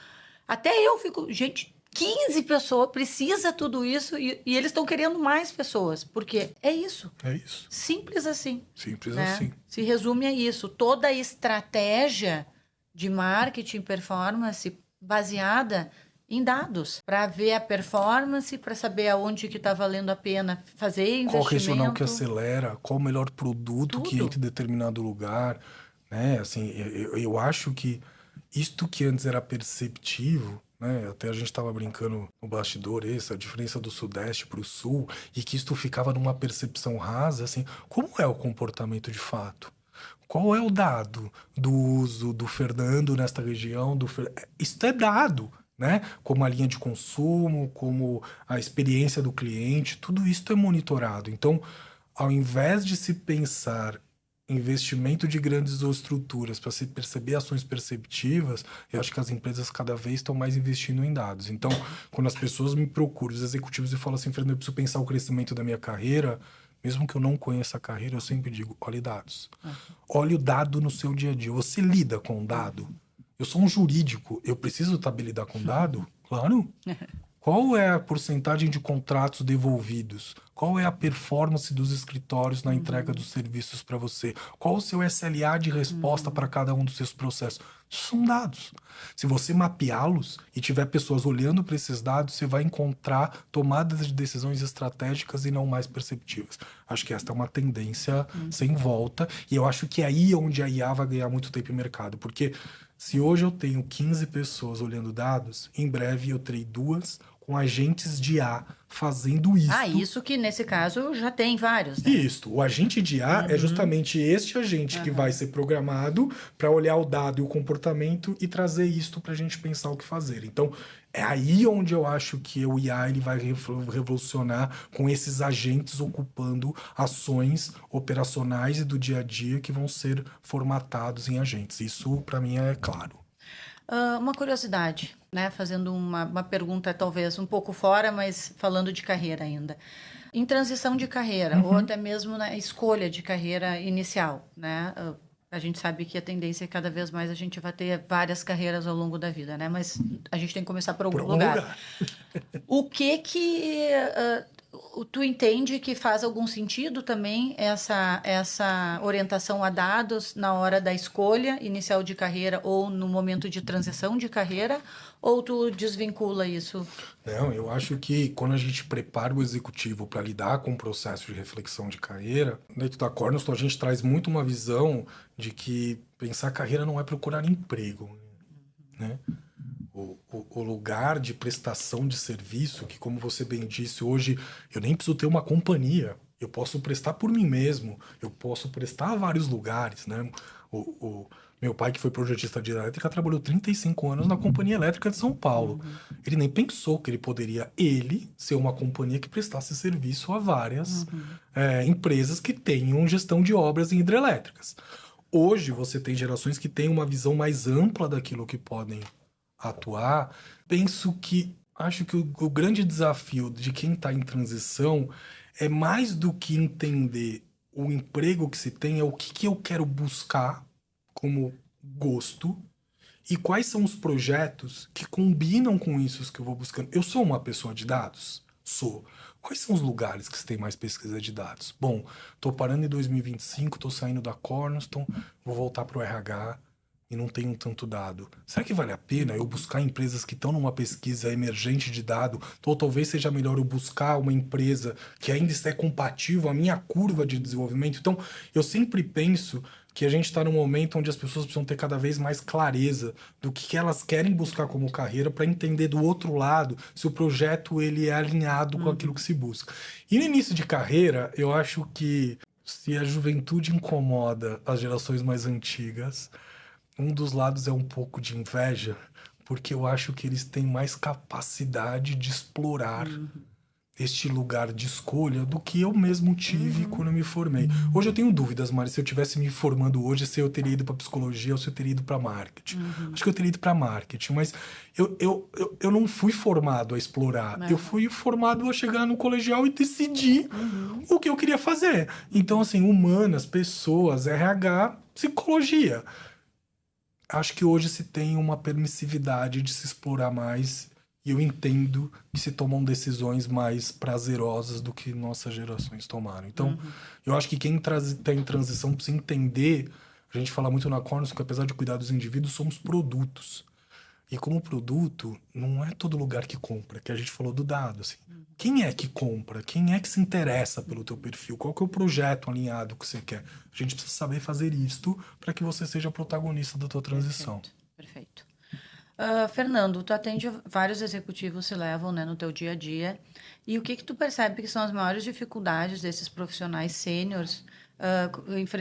até eu fico, gente, 15 pessoas, precisa tudo isso e eles estão querendo mais pessoas, porque é isso. É isso. Simples assim. Simples né? assim. Se resume a isso. Toda a estratégia de marketing e performance baseada em dados, para ver a performance, para saber aonde que está valendo a pena fazer investimento. Qual regional que acelera, qual o melhor produto que entra em determinado lugar, né? Assim, eu acho que isto que antes era perceptivo, né? Até a gente estava brincando no bastidor, a diferença do Sudeste para o Sul, e que isto ficava numa percepção rasa, assim, como é o comportamento de fato? Qual é o dado do uso do Fernando nesta região? Isso é dado. Né? Como a linha de consumo, como a experiência do cliente, tudo isso é monitorado. Então, ao invés de se pensar investimento de grandes estruturas para se perceber ações perceptivas, eu acho que as empresas cada vez estão mais investindo em dados. Então, quando as pessoas me procuram, os executivos, e falam assim, Fernando, eu preciso pensar o crescimento da minha carreira, mesmo que eu não conheça a carreira, eu sempre digo, olhe dados. Olhe o dado no seu dia a dia. Você lida com o dado? Eu sou um jurídico, eu preciso saber lidar com dado? Claro. Qual é a porcentagem de contratos devolvidos? Qual é a performance dos escritórios na entrega dos serviços para você? Qual o seu SLA de resposta para cada um dos seus processos? Isso são dados. Se você mapeá-los e tiver pessoas olhando para esses dados, você vai encontrar tomadas de decisões estratégicas e não mais perceptivas. Acho que esta é uma tendência sem volta. E eu acho que é aí onde a IA vai ganhar muito tempo em mercado. Porque se hoje eu tenho 15 pessoas olhando dados, em breve eu terei 2 com agentes de IA fazendo isso. Isso que nesse caso já tem vários, né? Isso. O agente de IA é justamente este agente que vai ser programado para olhar o dado e o comportamento e trazer isto para a gente pensar o que fazer. Então, é aí onde eu acho que o IA ele vai revolucionar com esses agentes ocupando ações operacionais e do dia a dia que vão ser formatados em agentes. Isso, para mim, é claro. Uma curiosidade, né? Fazendo uma pergunta talvez um pouco fora, mas falando de carreira ainda. Em transição de carreira, ou até mesmo na escolha de carreira inicial, né? A gente sabe que a tendência é cada vez mais a gente vai ter várias carreiras ao longo da vida, né? Mas a gente tem que começar por algum lugar. O que tu entende que faz algum sentido também essa orientação a dados na hora da escolha inicial de carreira ou no momento de transição de carreira? Ou tu desvincula isso? Não, eu acho que quando a gente prepara o executivo para lidar com o processo de reflexão de carreira, dentro da Cornerstone a gente traz muito uma visão de que pensar carreira não é procurar emprego, né? O lugar de prestação de serviço, que como você bem disse, hoje eu nem preciso ter uma companhia, eu posso prestar por mim mesmo, eu posso prestar a vários lugares, né? O meu pai, que foi projetista de elétrica, trabalhou 35 anos na Companhia Elétrica de São Paulo. Ele nem pensou que ele poderia, ser uma companhia que prestasse serviço a várias empresas que tenham gestão de obras em hidrelétricas. Hoje você tem gerações que têm uma visão mais ampla daquilo que podem atuar. Acho que o grande desafio de quem está em transição é mais do que entender o emprego que se tem, é o que eu quero buscar como gosto e quais são os projetos que combinam com isso que eu vou buscando. Eu sou uma pessoa de dados? Sou. Quais são os lugares que você tem mais pesquisa de dados? Bom, estou parando em 2025, estou saindo da Cornerstone, vou voltar para o RH e não tenho tanto dado. Será que vale a pena eu buscar empresas que estão numa pesquisa emergente de dado? Ou talvez seja melhor eu buscar uma empresa que ainda é compatível à minha curva de desenvolvimento? Então, eu sempre penso que a gente está num momento onde as pessoas precisam ter cada vez mais clareza do que elas querem buscar como carreira para entender do outro lado se o projeto ele é alinhado com aquilo que se busca. E no início de carreira, eu acho que se a juventude incomoda as gerações mais antigas, um dos lados é um pouco de inveja, porque eu acho que eles têm mais capacidade de explorar este lugar de escolha do que eu mesmo tive quando eu me formei. Hoje eu tenho dúvidas, Mari, se eu tivesse me formando hoje, se eu teria ido para psicologia ou se eu teria ido para marketing. Acho que eu teria ido para marketing, mas eu não fui formado a explorar. Eu fui formado a chegar no colegial e decidir o que eu queria fazer. Então, assim, humanas, pessoas, RH, psicologia. Acho que hoje se tem uma permissividade de se explorar mais e eu entendo que se tomam decisões mais prazerosas do que nossas gerações tomaram. Então, eu acho que quem está em transição precisa entender, a gente fala muito na Cornerstone que apesar de cuidar dos indivíduos, somos produtos. E como produto, não é todo lugar que compra, que a gente falou do dado, assim. Quem é que compra? Quem é que se interessa pelo teu perfil? Qual que é o projeto alinhado que você quer? A gente precisa saber fazer isto para que você seja protagonista da tua transição. Perfeito. Fernando, tu atende vários executivos se levam, né, no teu dia a dia. E o que tu percebe que são as maiores dificuldades desses profissionais sêniores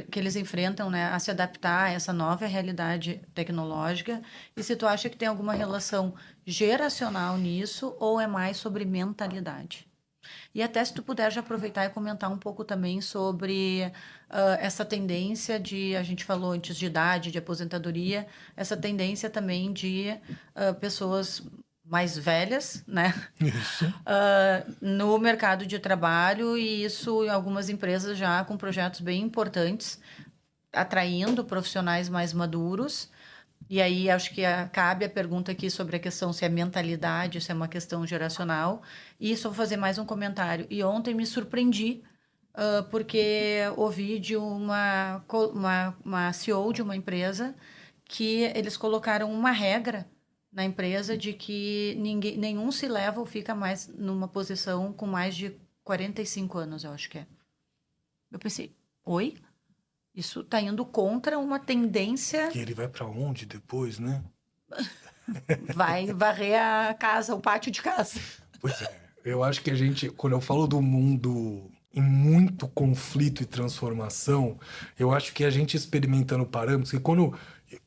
que eles enfrentam, né, a se adaptar a essa nova realidade tecnológica? E se tu acha que tem alguma relação geracional nisso ou é mais sobre mentalidade? E até se tu puder já aproveitar e comentar um pouco também sobre essa tendência de, a gente falou antes de idade, de aposentadoria, essa tendência também de pessoas mais velhas, né? Isso. No mercado de trabalho, e isso em algumas empresas já com projetos bem importantes, atraindo profissionais mais maduros. E aí acho que cabe a pergunta aqui sobre a questão se é mentalidade, se é uma questão geracional. E só vou fazer mais um comentário. E ontem me surpreendi porque ouvi de uma CEO de uma empresa que eles colocaram uma regra na empresa de que nenhum se leva ou fica mais numa posição com mais de 45 anos, eu acho que é. Eu pensei, oi? Isso está indo contra uma tendência... E ele vai para onde depois, né? Vai varrer a casa, o pátio de casa. Pois é. Eu acho que a gente, quando eu falo do mundo em muito conflito e transformação, eu acho que a gente experimentando parâmetros, que quando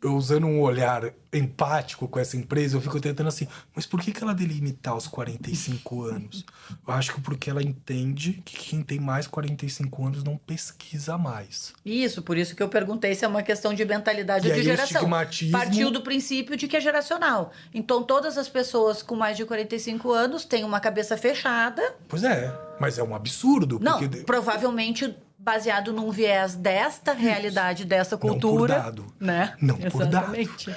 eu usando um olhar empático com essa empresa, eu fico tentando assim, mas por que ela delimitar os 45 anos? Eu acho que porque ela entende que quem tem mais 45 anos não pesquisa mais. Isso, por isso que eu perguntei se é uma questão de mentalidade E ou de aí o geração. estigmatismo- Partiu do princípio de que é geracional. Então, todas as pessoas com mais de 45 anos têm uma cabeça fechada. Pois é, mas é um absurdo. Não, Porque provavelmente baseado num viés desta realidade, dessa cultura. Não por dado. Né? Não por dado. Exatamente.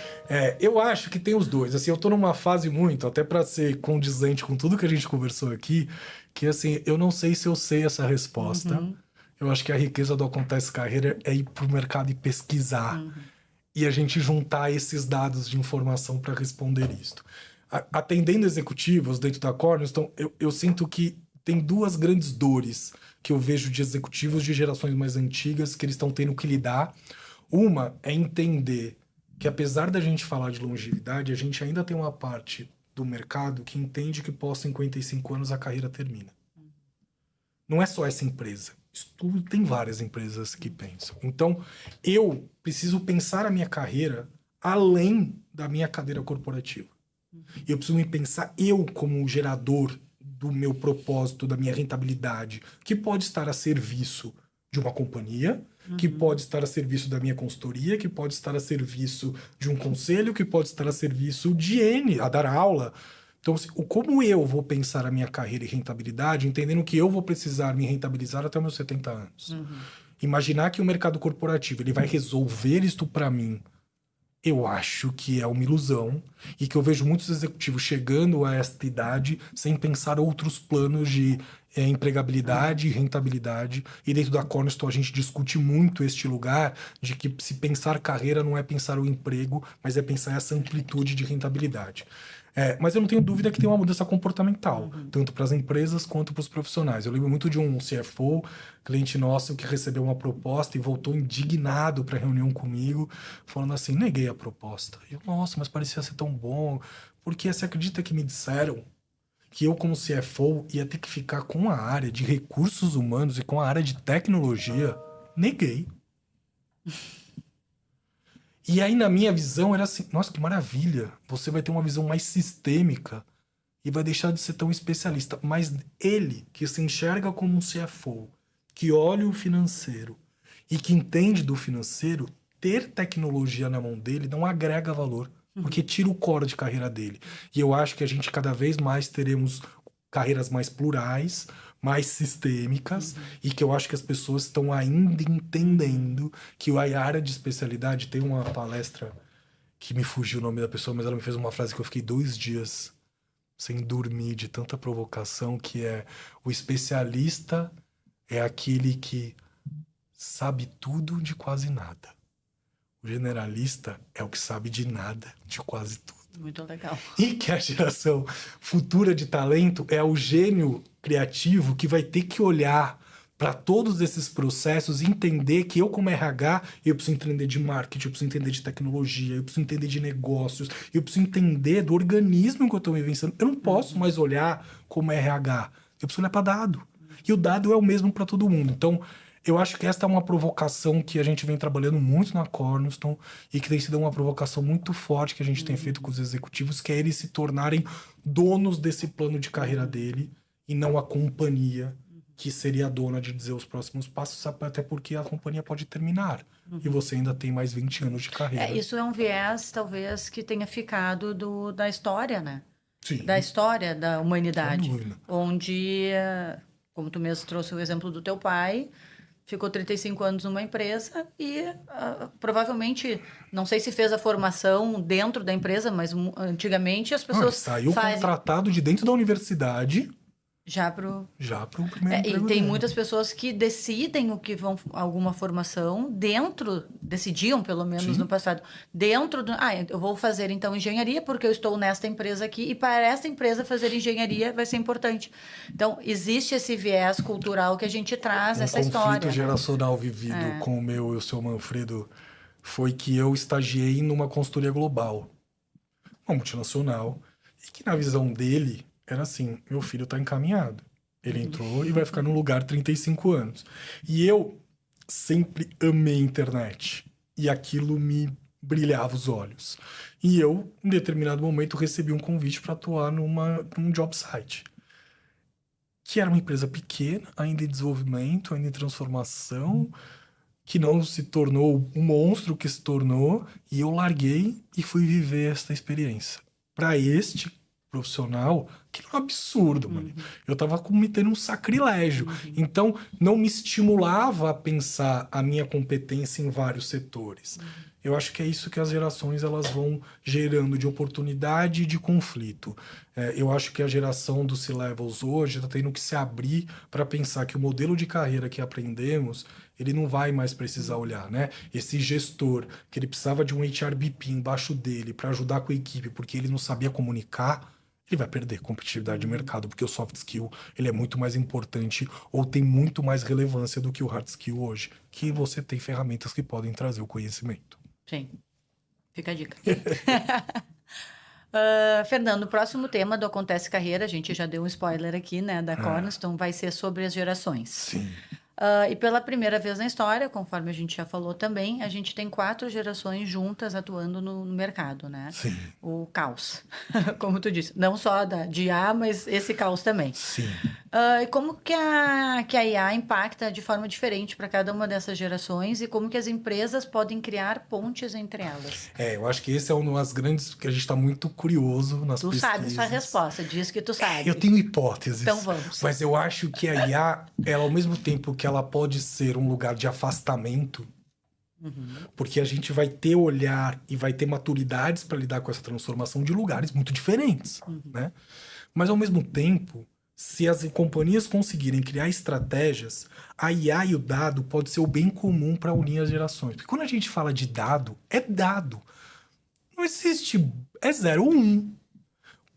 Eu acho que tem os dois. Assim, eu tô numa fase muito, até pra ser condizente com tudo que a gente conversou aqui, que assim, eu não sei se eu sei essa resposta. Eu acho que a riqueza do Acontece Carreira é ir pro mercado e pesquisar. E a gente juntar esses dados de informação para responder isto. Atendendo executivos dentro da Cornerstone, eu sinto que tem duas grandes dores que eu vejo de executivos de gerações mais antigas que eles estão tendo que lidar. Uma é entender que, apesar da gente falar de longevidade, a gente ainda tem uma parte do mercado que entende que pós 55 anos a carreira termina. Não é só essa empresa. Isso tudo, tem várias empresas que pensam. Então, eu preciso pensar a minha carreira além da minha cadeira corporativa. Eu preciso me pensar eu como gerador do meu propósito, da minha rentabilidade, que pode estar a serviço de uma companhia, que pode estar a serviço da minha consultoria, que pode estar a serviço de um conselho, que pode estar a serviço de N, a dar aula. Então, assim, como eu vou pensar a minha carreira e rentabilidade, entendendo que eu vou precisar me rentabilizar até os meus 70 anos. Imaginar que o mercado corporativo ele vai resolver isto para mim, eu acho que é uma ilusão e que eu vejo muitos executivos chegando a esta idade sem pensar outros planos de empregabilidade e rentabilidade. E dentro da Cornerstone a gente discute muito este lugar de que se pensar carreira não é pensar o emprego, mas é pensar essa amplitude de rentabilidade. Mas eu não tenho dúvida que tem uma mudança comportamental, tanto para as empresas quanto para os profissionais. Eu lembro muito de um CFO, cliente nosso, que recebeu uma proposta e voltou indignado para a reunião comigo, falando assim, neguei a proposta. Eu, nossa, mas parecia ser tão bom. Porque você acredita que me disseram que eu, como CFO, ia ter que ficar com a área de recursos humanos e com a área de tecnologia? Neguei. E aí, na minha visão, era assim, nossa, que maravilha. Você vai ter uma visão mais sistêmica e vai deixar de ser tão especialista. Mas ele, que se enxerga como um CFO, que olha o financeiro e que entende do financeiro, ter tecnologia na mão dele não agrega valor, porque tira o core de carreira dele. E eu acho que a gente cada vez mais teremos carreiras mais plurais, mais sistêmicas, e que eu acho que as pessoas estão ainda entendendo que a área de especialidade tem uma palestra que me fugiu o nome da pessoa, mas ela me fez uma frase que eu fiquei 2 dias sem dormir de tanta provocação, que é: o especialista é aquele que sabe tudo de quase nada. O generalista é o que sabe de nada, de quase tudo. Muito legal. E que a geração futura de talento é o gênio criativo que vai ter que olhar para todos esses processos e entender que eu, como RH, eu preciso entender de marketing, eu preciso entender de tecnologia, eu preciso entender de negócios, eu preciso entender do organismo que eu estou vivenciando. Eu não posso mais olhar como RH, eu preciso olhar para dado. E o dado é o mesmo para todo mundo. Então, eu acho que esta é uma provocação que a gente vem trabalhando muito na Cornerstone e que tem sido uma provocação muito forte que a gente tem feito com os executivos, que é eles se tornarem donos desse plano de carreira dele e não a companhia que seria a dona de dizer os próximos passos, até porque a companhia pode terminar e você ainda tem mais 20 anos de carreira. Isso é um viés, talvez, que tenha ficado da história, né? Sim. Da história da humanidade. Sem dúvida. Onde, como tu mesmo trouxe o exemplo do teu pai, ficou 35 anos numa empresa e provavelmente, não sei se fez a formação dentro da empresa, mas antigamente as pessoas saiu contratado de dentro da universidade já pro primeiro emprego e tem dele. muitas pessoas que decidem o que vão, alguma formação decidiam pelo menos Sim. no passado, dentro do, eu vou fazer então engenharia porque eu estou nesta empresa aqui e para esta empresa fazer engenharia vai ser importante. Então, existe esse viés cultural que a gente traz essa história. Um conflito geracional vivido com o meu e o seu Manfredo foi que eu estagiei numa consultoria global, uma multinacional, e que na visão dele era assim, meu filho está encaminhado. Ele entrou e vai ficar num lugar 35 anos. E eu sempre amei a internet. E aquilo me brilhava os olhos. E eu, em determinado momento, recebi um convite para atuar num job site. Que era uma empresa pequena, ainda em desenvolvimento, ainda em transformação, que não se tornou o monstro que se tornou, e eu larguei e fui viver essa experiência. Para este profissional, que é um absurdo, mano. Eu tava cometendo um sacrilégio. Então, não me estimulava a pensar a minha competência em vários setores. Eu acho que é isso que as gerações elas vão gerando de oportunidade e de conflito. Eu acho que a geração dos C-Levels hoje está tendo que se abrir para pensar que o modelo de carreira que aprendemos, ele não vai mais precisar olhar, né? Esse gestor, que ele precisava de um HRBP embaixo dele para ajudar com a equipe, porque ele não sabia comunicar, ele vai perder competitividade de mercado, porque o soft skill ele é muito mais importante ou tem muito mais relevância do que o hard skill hoje, que você tem ferramentas que podem trazer o conhecimento. Sim, fica a dica. Fernando, o próximo tema do Acontece Carreira, a gente já deu um spoiler aqui, né, da Cornerstone, vai ser sobre as gerações. Sim. E pela primeira vez na história, conforme a gente já falou também, a gente tem 4 gerações juntas atuando no mercado, né? Sim. O caos, como tu disse. Não só de IA, mas esse caos também. Sim. E como que a IA impacta de forma diferente para cada uma dessas gerações e como que as empresas podem criar pontes entre elas? Eu acho que esse é uma das grandes que a gente está muito curioso nas pesquisas. Tu sabe sua resposta, diz que tu sabe. Eu tenho hipóteses. Então vamos. Mas eu acho que a IA, ela, ao mesmo tempo que ela pode ser um lugar de afastamento, porque a gente vai ter olhar e vai ter maturidades para lidar com essa transformação de lugares muito diferentes, né? Mas, ao mesmo tempo, se as companhias conseguirem criar estratégias, a IA e o dado pode ser o bem comum para unir as gerações. Porque quando a gente fala de dado, é dado. Não existe... É 0 ou 1.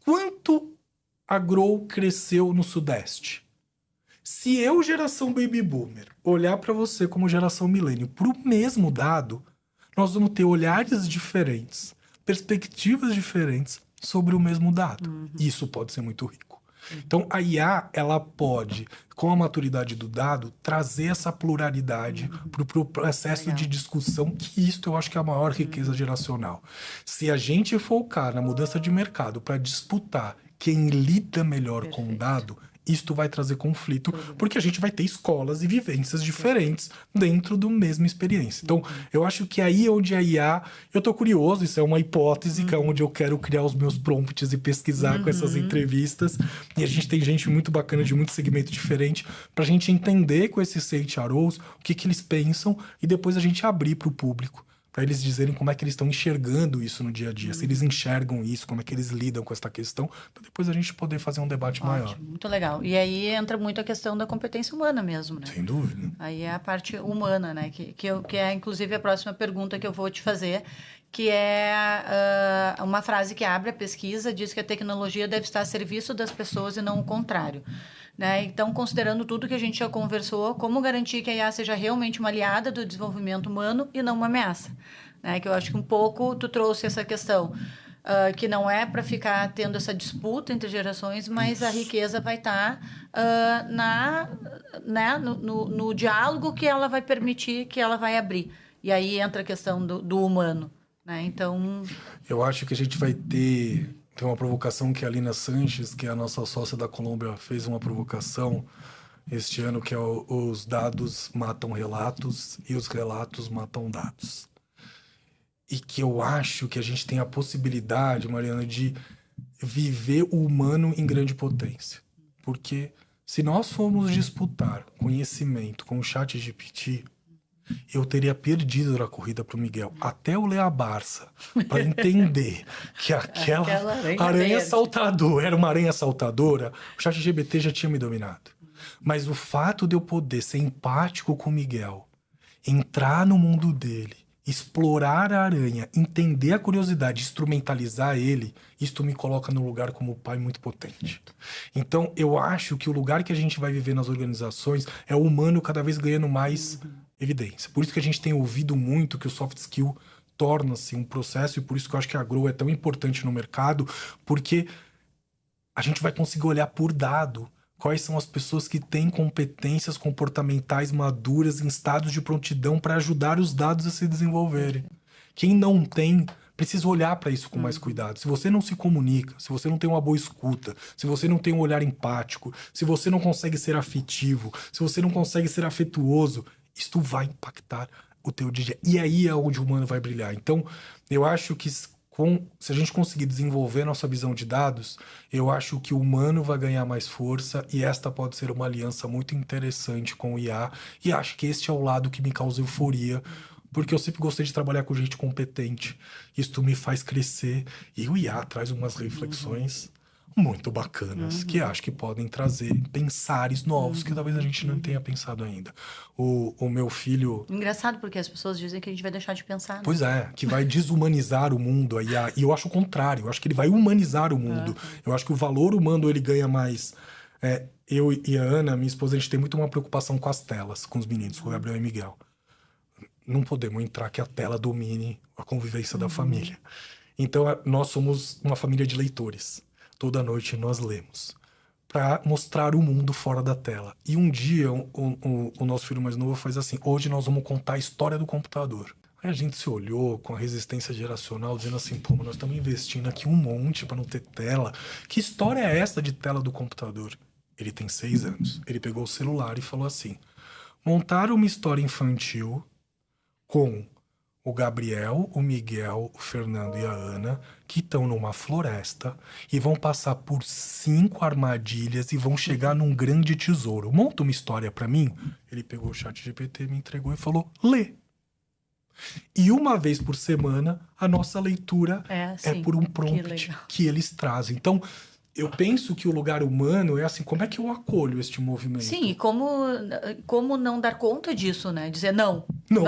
Quanto a Grow cresceu no Sudeste? Se eu, geração Baby Boomer, olhar para você como geração Millennium para o mesmo dado, nós vamos ter olhares diferentes, perspectivas diferentes sobre o mesmo dado. Isso pode ser muito rico. Então, a IA, ela pode, com a maturidade do dado, trazer essa pluralidade para o processo de discussão, que isto eu acho que é a maior riqueza geracional. Se a gente focar na mudança de mercado para disputar quem lida melhor com o dado, isto vai trazer conflito, porque a gente vai ter escolas e vivências diferentes dentro da mesma experiência. Então, eu acho que aí onde a IA... Eu tô curioso, isso é uma hipótese, que é onde eu quero criar os meus prompts e pesquisar com essas entrevistas. E a gente tem gente muito bacana de muito segmento diferente pra gente entender com esses CHROs o que eles pensam e depois a gente abrir para o público, para eles dizerem como é que eles estão enxergando isso no dia a dia, se eles enxergam isso, como é que eles lidam com essa questão, para depois a gente poder fazer um debate maior. Muito legal. E aí entra muito a questão da competência humana mesmo, né? Sem dúvida. Aí é a parte humana, né? Que é, inclusive, a próxima pergunta que eu vou te fazer, que é uma frase que abre a pesquisa, diz que a tecnologia deve estar a serviço das pessoas e não o contrário. Né? Então, considerando tudo que a gente já conversou, como garantir que a IA seja realmente uma aliada do desenvolvimento humano e não uma ameaça? Né? Que eu acho que um pouco tu trouxe essa questão, que não é para ficar tendo essa disputa entre gerações, mas a riqueza vai estar no diálogo que ela vai permitir, que ela vai abrir. E aí entra a questão do humano. Né? Então... Eu acho que a gente vai ter... Tem uma provocação que a Alina Sanches, que é a nossa sócia da Colômbia, fez uma provocação este ano, que é os dados matam relatos e os relatos matam dados. E que eu acho que a gente tem a possibilidade, Mariana, de viver o humano em grande potência. Porque se nós formos disputar conhecimento com o ChatGPT, eu teria perdido na corrida pro Miguel. Até eu ler a Barça, para entender que aquela aranha saltadora era uma aranha saltadora, o ChatGPT já tinha me dominado. Mas o fato de eu poder ser empático com o Miguel, entrar no mundo dele, explorar a aranha, entender a curiosidade, instrumentalizar ele, isto me coloca no lugar como pai muito potente. Então, eu acho que o lugar que a gente vai viver nas organizações é o humano cada vez ganhando mais evidência. Por isso que a gente tem ouvido muito que o soft skill torna-se um processo, e por isso que eu acho que a Grow é tão importante no mercado, porque a gente vai conseguir olhar por dado quais são as pessoas que têm competências comportamentais maduras em estados de prontidão para ajudar os dados a se desenvolverem. Quem não tem, precisa olhar para isso com mais cuidado. Se você não se comunica, se você não tem uma boa escuta, se você não tem um olhar empático, se você não consegue ser afetivo, se você não consegue ser afetuoso, isto vai impactar o teu dia. E aí é onde o humano vai brilhar. Então, eu acho que se a gente conseguir desenvolver nossa visão de dados, eu acho que o humano vai ganhar mais força e esta pode ser uma aliança muito interessante com o IA. E acho que este é o lado que me causa euforia, porque eu sempre gostei de trabalhar com gente competente. Isso me faz crescer. E o IA traz umas reflexões muito bacanas, que acho que podem trazer pensares novos que talvez a gente não tenha pensado ainda. O meu filho... Engraçado, porque as pessoas dizem que a gente vai deixar de pensar, né? Pois é, que vai desumanizar o mundo. E eu acho o contrário, eu acho que ele vai humanizar o mundo. Eu acho que o valor humano ele ganha mais. Eu e a Ana, minha esposa, a gente tem muito uma preocupação com as telas, com os meninos, com o Gabriel e Miguel. Não podemos entrar que a tela domine a convivência da família. Então, nós somos uma família de leitores. Toda noite nós lemos para mostrar o mundo fora da tela. E um dia, o nosso filho mais novo faz assim: hoje nós vamos contar a história do computador. Aí a gente se olhou com a resistência geracional, dizendo assim: pô, mas nós estamos investindo aqui um monte para não ter tela. Que história é essa de tela do computador? Ele tem 6 anos. Ele pegou o celular e falou assim: montar uma história infantil com o Gabriel, o Miguel, o Fernando e a Ana, que estão numa floresta e vão passar por 5 armadilhas e vão chegar num grande tesouro. Monta uma história pra mim. Ele pegou o ChatGPT, me entregou e falou: lê. E uma vez por semana, a nossa leitura é por um prompt que eles trazem. Então, eu penso que o lugar humano é assim: como é que eu acolho este movimento? Sim, e como não dar conta disso, né? Dizer, não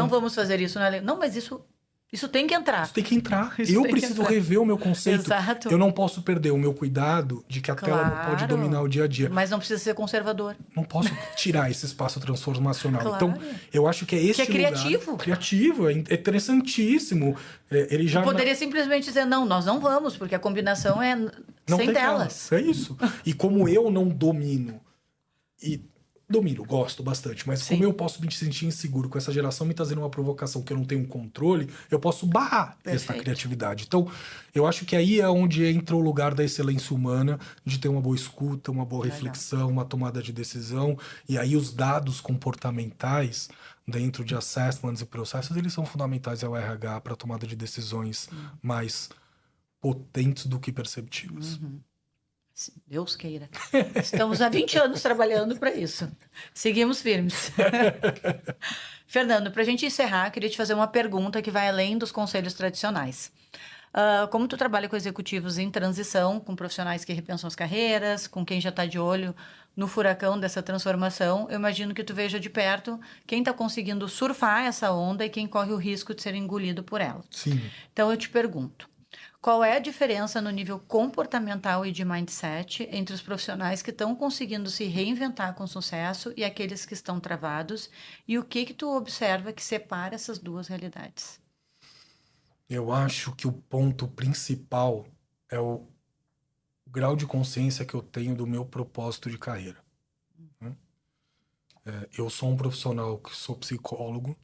vamos fazer isso. Não, mas isso tem que entrar. Isso tem que entrar. Eu preciso rever o meu conceito. Exato. Eu não posso perder o meu cuidado de que a tela não pode dominar o dia a dia. Mas não precisa ser conservador. Não posso tirar esse espaço transformacional. Claro. Então, eu acho que é esse que é lugar... criativo. Criativo, é interessantíssimo. Ele já... Poderia simplesmente dizer, não, nós não vamos, porque a combinação é não sem tem telas. Tela. É isso. E como eu não domino, gosto bastante, mas como eu posso me sentir inseguro com essa geração me trazendo uma provocação que eu não tenho controle, eu posso barrar essa criatividade. Então, eu acho que aí é onde entra o lugar da excelência humana, de ter uma boa escuta, uma boa reflexão, uma tomada de decisão, e aí os dados comportamentais dentro de assessments e processos, eles são fundamentais ao RH para tomada de decisões mais potentes do que perceptivas. Deus queira. Estamos há 20 anos trabalhando para isso. Seguimos firmes. Fernando, para a gente encerrar, queria te fazer uma pergunta que vai além dos conselhos tradicionais. Como tu trabalha com executivos em transição, com profissionais que repensam as carreiras, com quem já está de olho no furacão dessa transformação, eu imagino que tu veja de perto quem está conseguindo surfar essa onda e quem corre o risco de ser engolido por ela. Sim. Então eu te pergunto, qual é a diferença no nível comportamental e de mindset entre os profissionais que estão conseguindo se reinventar com sucesso e aqueles que estão travados? E o que tu observa que separa essas duas realidades? Eu acho que o ponto principal é o grau de consciência que eu tenho do meu propósito de carreira. Eu sou um profissional que sou psicólogo,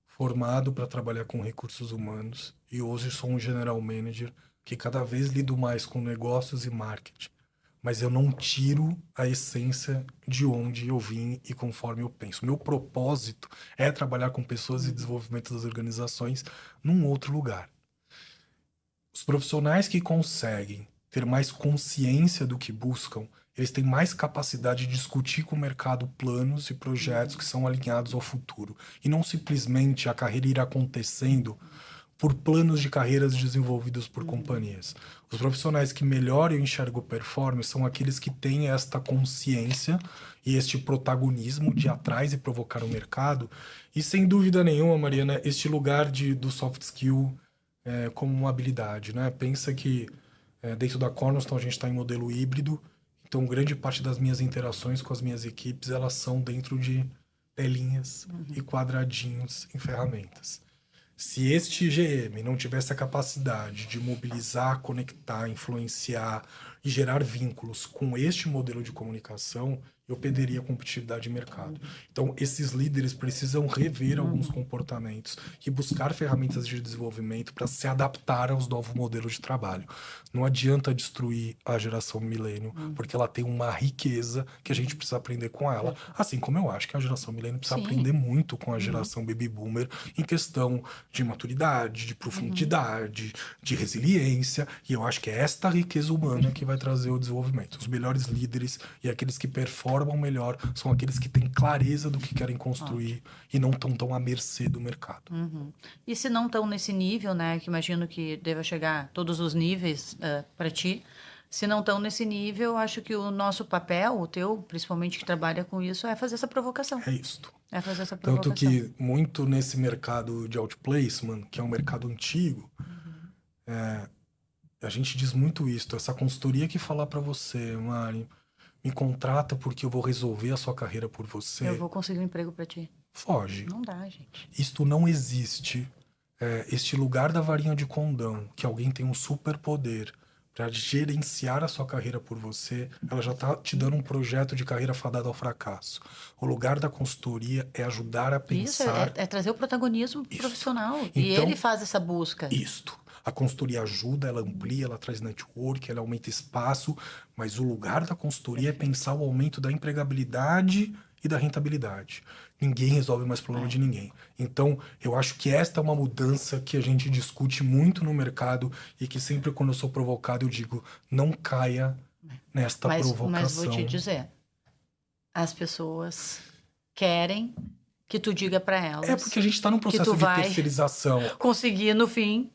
formado para trabalhar com recursos humanos, e hoje sou um general manager que cada vez lido mais com negócios e marketing. Mas eu não tiro a essência de onde eu vim e conforme eu penso. Meu propósito é trabalhar com pessoas e desenvolvimento das organizações num outro lugar. Os profissionais que conseguem ter mais consciência do que buscam, eles têm mais capacidade de discutir com o mercado planos e projetos que são alinhados ao futuro. E não simplesmente a carreira ir acontecendo por planos de carreiras desenvolvidos por companhias. Os profissionais que melhor eu enxergo performance são aqueles que têm esta consciência e este protagonismo de ir atrás e provocar o mercado. E sem dúvida nenhuma, Mariana, este lugar do soft skill como uma habilidade, né? Pensa que dentro da Cornerstone a gente está em modelo híbrido. Então, grande parte das minhas interações com as minhas equipes, elas são dentro de telinhas e quadradinhos em ferramentas. Se este GM não tivesse a capacidade de mobilizar, conectar, influenciar e gerar vínculos com este modelo de comunicação, eu perderia a competitividade de mercado. Então, esses líderes precisam rever alguns comportamentos e buscar ferramentas de desenvolvimento para se adaptar aos novos modelos de trabalho. Não adianta destruir a geração milênio, porque ela tem uma riqueza que a gente precisa aprender com ela. Assim como eu acho que a geração milênio precisa aprender muito com a geração baby boomer em questão de maturidade, de profundidade, de resiliência. E eu acho que é esta riqueza humana que vai trazer o desenvolvimento. Os melhores líderes e aqueles que performam melhor são aqueles que têm clareza do que querem construir e não estão tão à mercê do mercado. E se não estão nesse nível, né, que imagino que deva chegar a todos os níveis para ti, se não estão nesse nível, acho que o nosso papel, o teu, principalmente que trabalha com isso, é fazer essa provocação. É isto. É fazer essa provocação. Tanto que muito nesse mercado de outplacement, que é um mercado antigo, a gente diz muito isso. Essa consultoria que falar para você, Mari, me contrata porque eu vou resolver a sua carreira por você. Eu vou conseguir um emprego para ti. Foge. Não dá, gente. Isto não existe. Este lugar da varinha de condão, que alguém tem um superpoder para gerenciar a sua carreira por você, ela já está te dando um projeto de carreira fadado ao fracasso. O lugar da consultoria é ajudar a pensar... Isso, é trazer o protagonismo profissional. Então, e ele faz essa busca. Isto. A consultoria ajuda, ela amplia, ela traz network, ela aumenta espaço, mas o lugar da consultoria é pensar o aumento da empregabilidade e da rentabilidade. Ninguém resolve mais problema de ninguém. Então, eu acho que esta é uma mudança que a gente discute muito no mercado e que sempre quando eu sou provocado eu digo, não caia nesta provocação. Mas vou te dizer, as pessoas querem que tu diga para elas... É porque a gente está num processo de terceirização. Conseguir, no fim,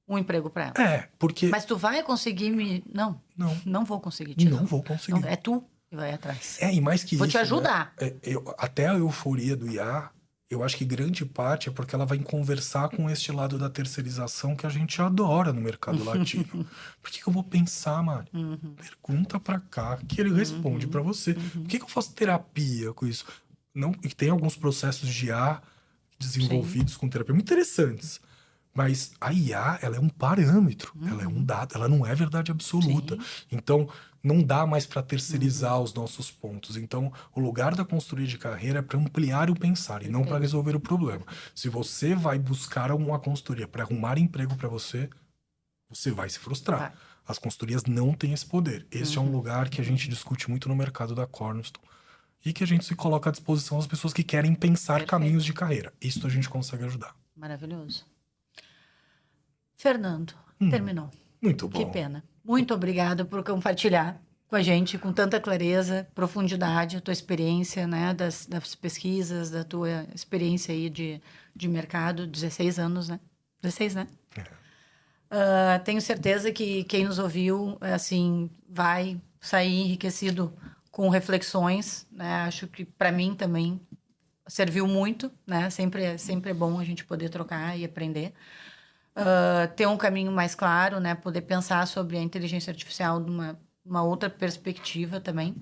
um emprego para elas. Porque... Mas tu vai conseguir me... Não vou conseguir te Não vou conseguir. Não, é tu que vai atrás. E mais que vou isso... Vou te ajudar. Né? Até a euforia do IA, eu acho que grande parte é porque ela vai conversar com este lado da terceirização que a gente adora no mercado latino. Por que eu vou pensar, Mari? Pergunta pra cá, que ele responde pra você. Por que eu faço terapia com isso? Não, e tem alguns processos de IA desenvolvidos com terapia muito interessantes. Mas a IA, ela é um parâmetro, ela é um dado, ela não é verdade absoluta. Então, não dá mais para terceirizar os nossos pontos. Então, o lugar da consultoria de carreira é para ampliar o pensar e não para resolver o problema. Se você vai buscar uma consultoria para arrumar emprego para você, você vai se frustrar. As consultorias não têm esse poder. Este é um lugar que a gente discute muito no mercado da Cornerstone e que a gente se coloca à disposição das pessoas que querem pensar caminhos de carreira. Isso a gente consegue ajudar. Maravilhoso. Fernando, terminou. Muito bom. Que pena. Muito obrigada por compartilhar com a gente com tanta clareza, profundidade, a tua experiência, né, das pesquisas, da tua experiência aí de mercado, 16 anos, né? 16, né? Tenho certeza que quem nos ouviu, assim, vai sair enriquecido com reflexões, né? Acho que para mim também serviu muito, né? Sempre é bom a gente poder trocar e aprender. Ter um caminho mais claro, né? Poder pensar sobre a inteligência artificial de uma outra perspectiva também.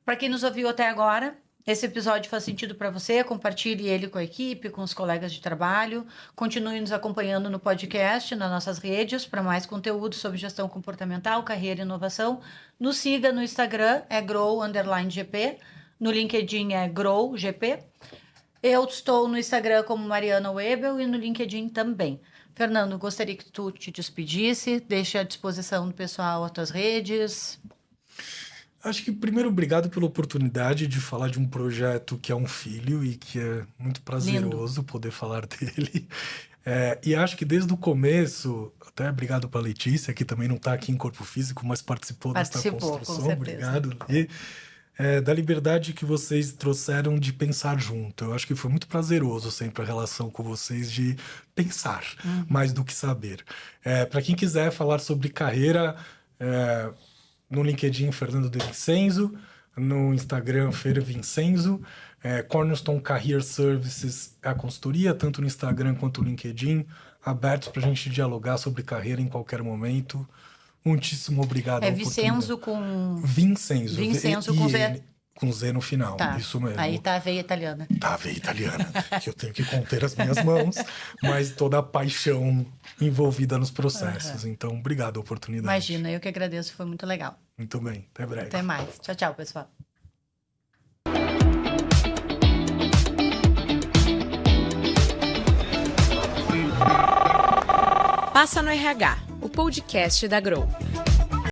Para quem nos ouviu até agora, esse episódio faz sentido para você, compartilhe ele com a equipe, com os colegas de trabalho. Continue nos acompanhando no podcast, nas nossas redes, para mais conteúdo sobre gestão comportamental, carreira e inovação. Nos siga no Instagram, é grow_gp. No LinkedIn é growgp. Eu estou no Instagram como Mariana Webel e no LinkedIn também. Fernando, gostaria que tu te despedisse, deixe à disposição do pessoal as tuas redes. Acho que, primeiro, obrigado pela oportunidade de falar de um projeto que é um filho e que é muito prazeroso poder falar dele. E acho que desde o começo, até obrigado para a Letícia, que também não está aqui em corpo físico, mas participou desta construção. Com certeza. Obrigado, Lê. Da liberdade que vocês trouxeram de pensar junto. Eu acho que foi muito prazeroso sempre a relação com vocês de pensar mais do que saber. Para quem quiser falar sobre carreira, no LinkedIn, Fernando De Vincenzo, no Instagram, Fer Vincenzo, Cornerstone Career Services é a consultoria, tanto no Instagram quanto no LinkedIn, abertos para a gente dialogar sobre carreira em qualquer momento. Muitíssimo obrigado. Vincenzo com... Vincenzo. Vincenzo com V. com Z no final. Tá. Isso mesmo. Aí tá a veia italiana. Tá, a veia italiana, que eu tenho que conter as minhas mãos, mas toda a paixão envolvida nos processos. Então, obrigado a oportunidade. Imagina, eu que agradeço, foi muito legal. Muito bem, até breve. Até mais. Tchau, tchau, pessoal. Passa no RH, o podcast da Grow.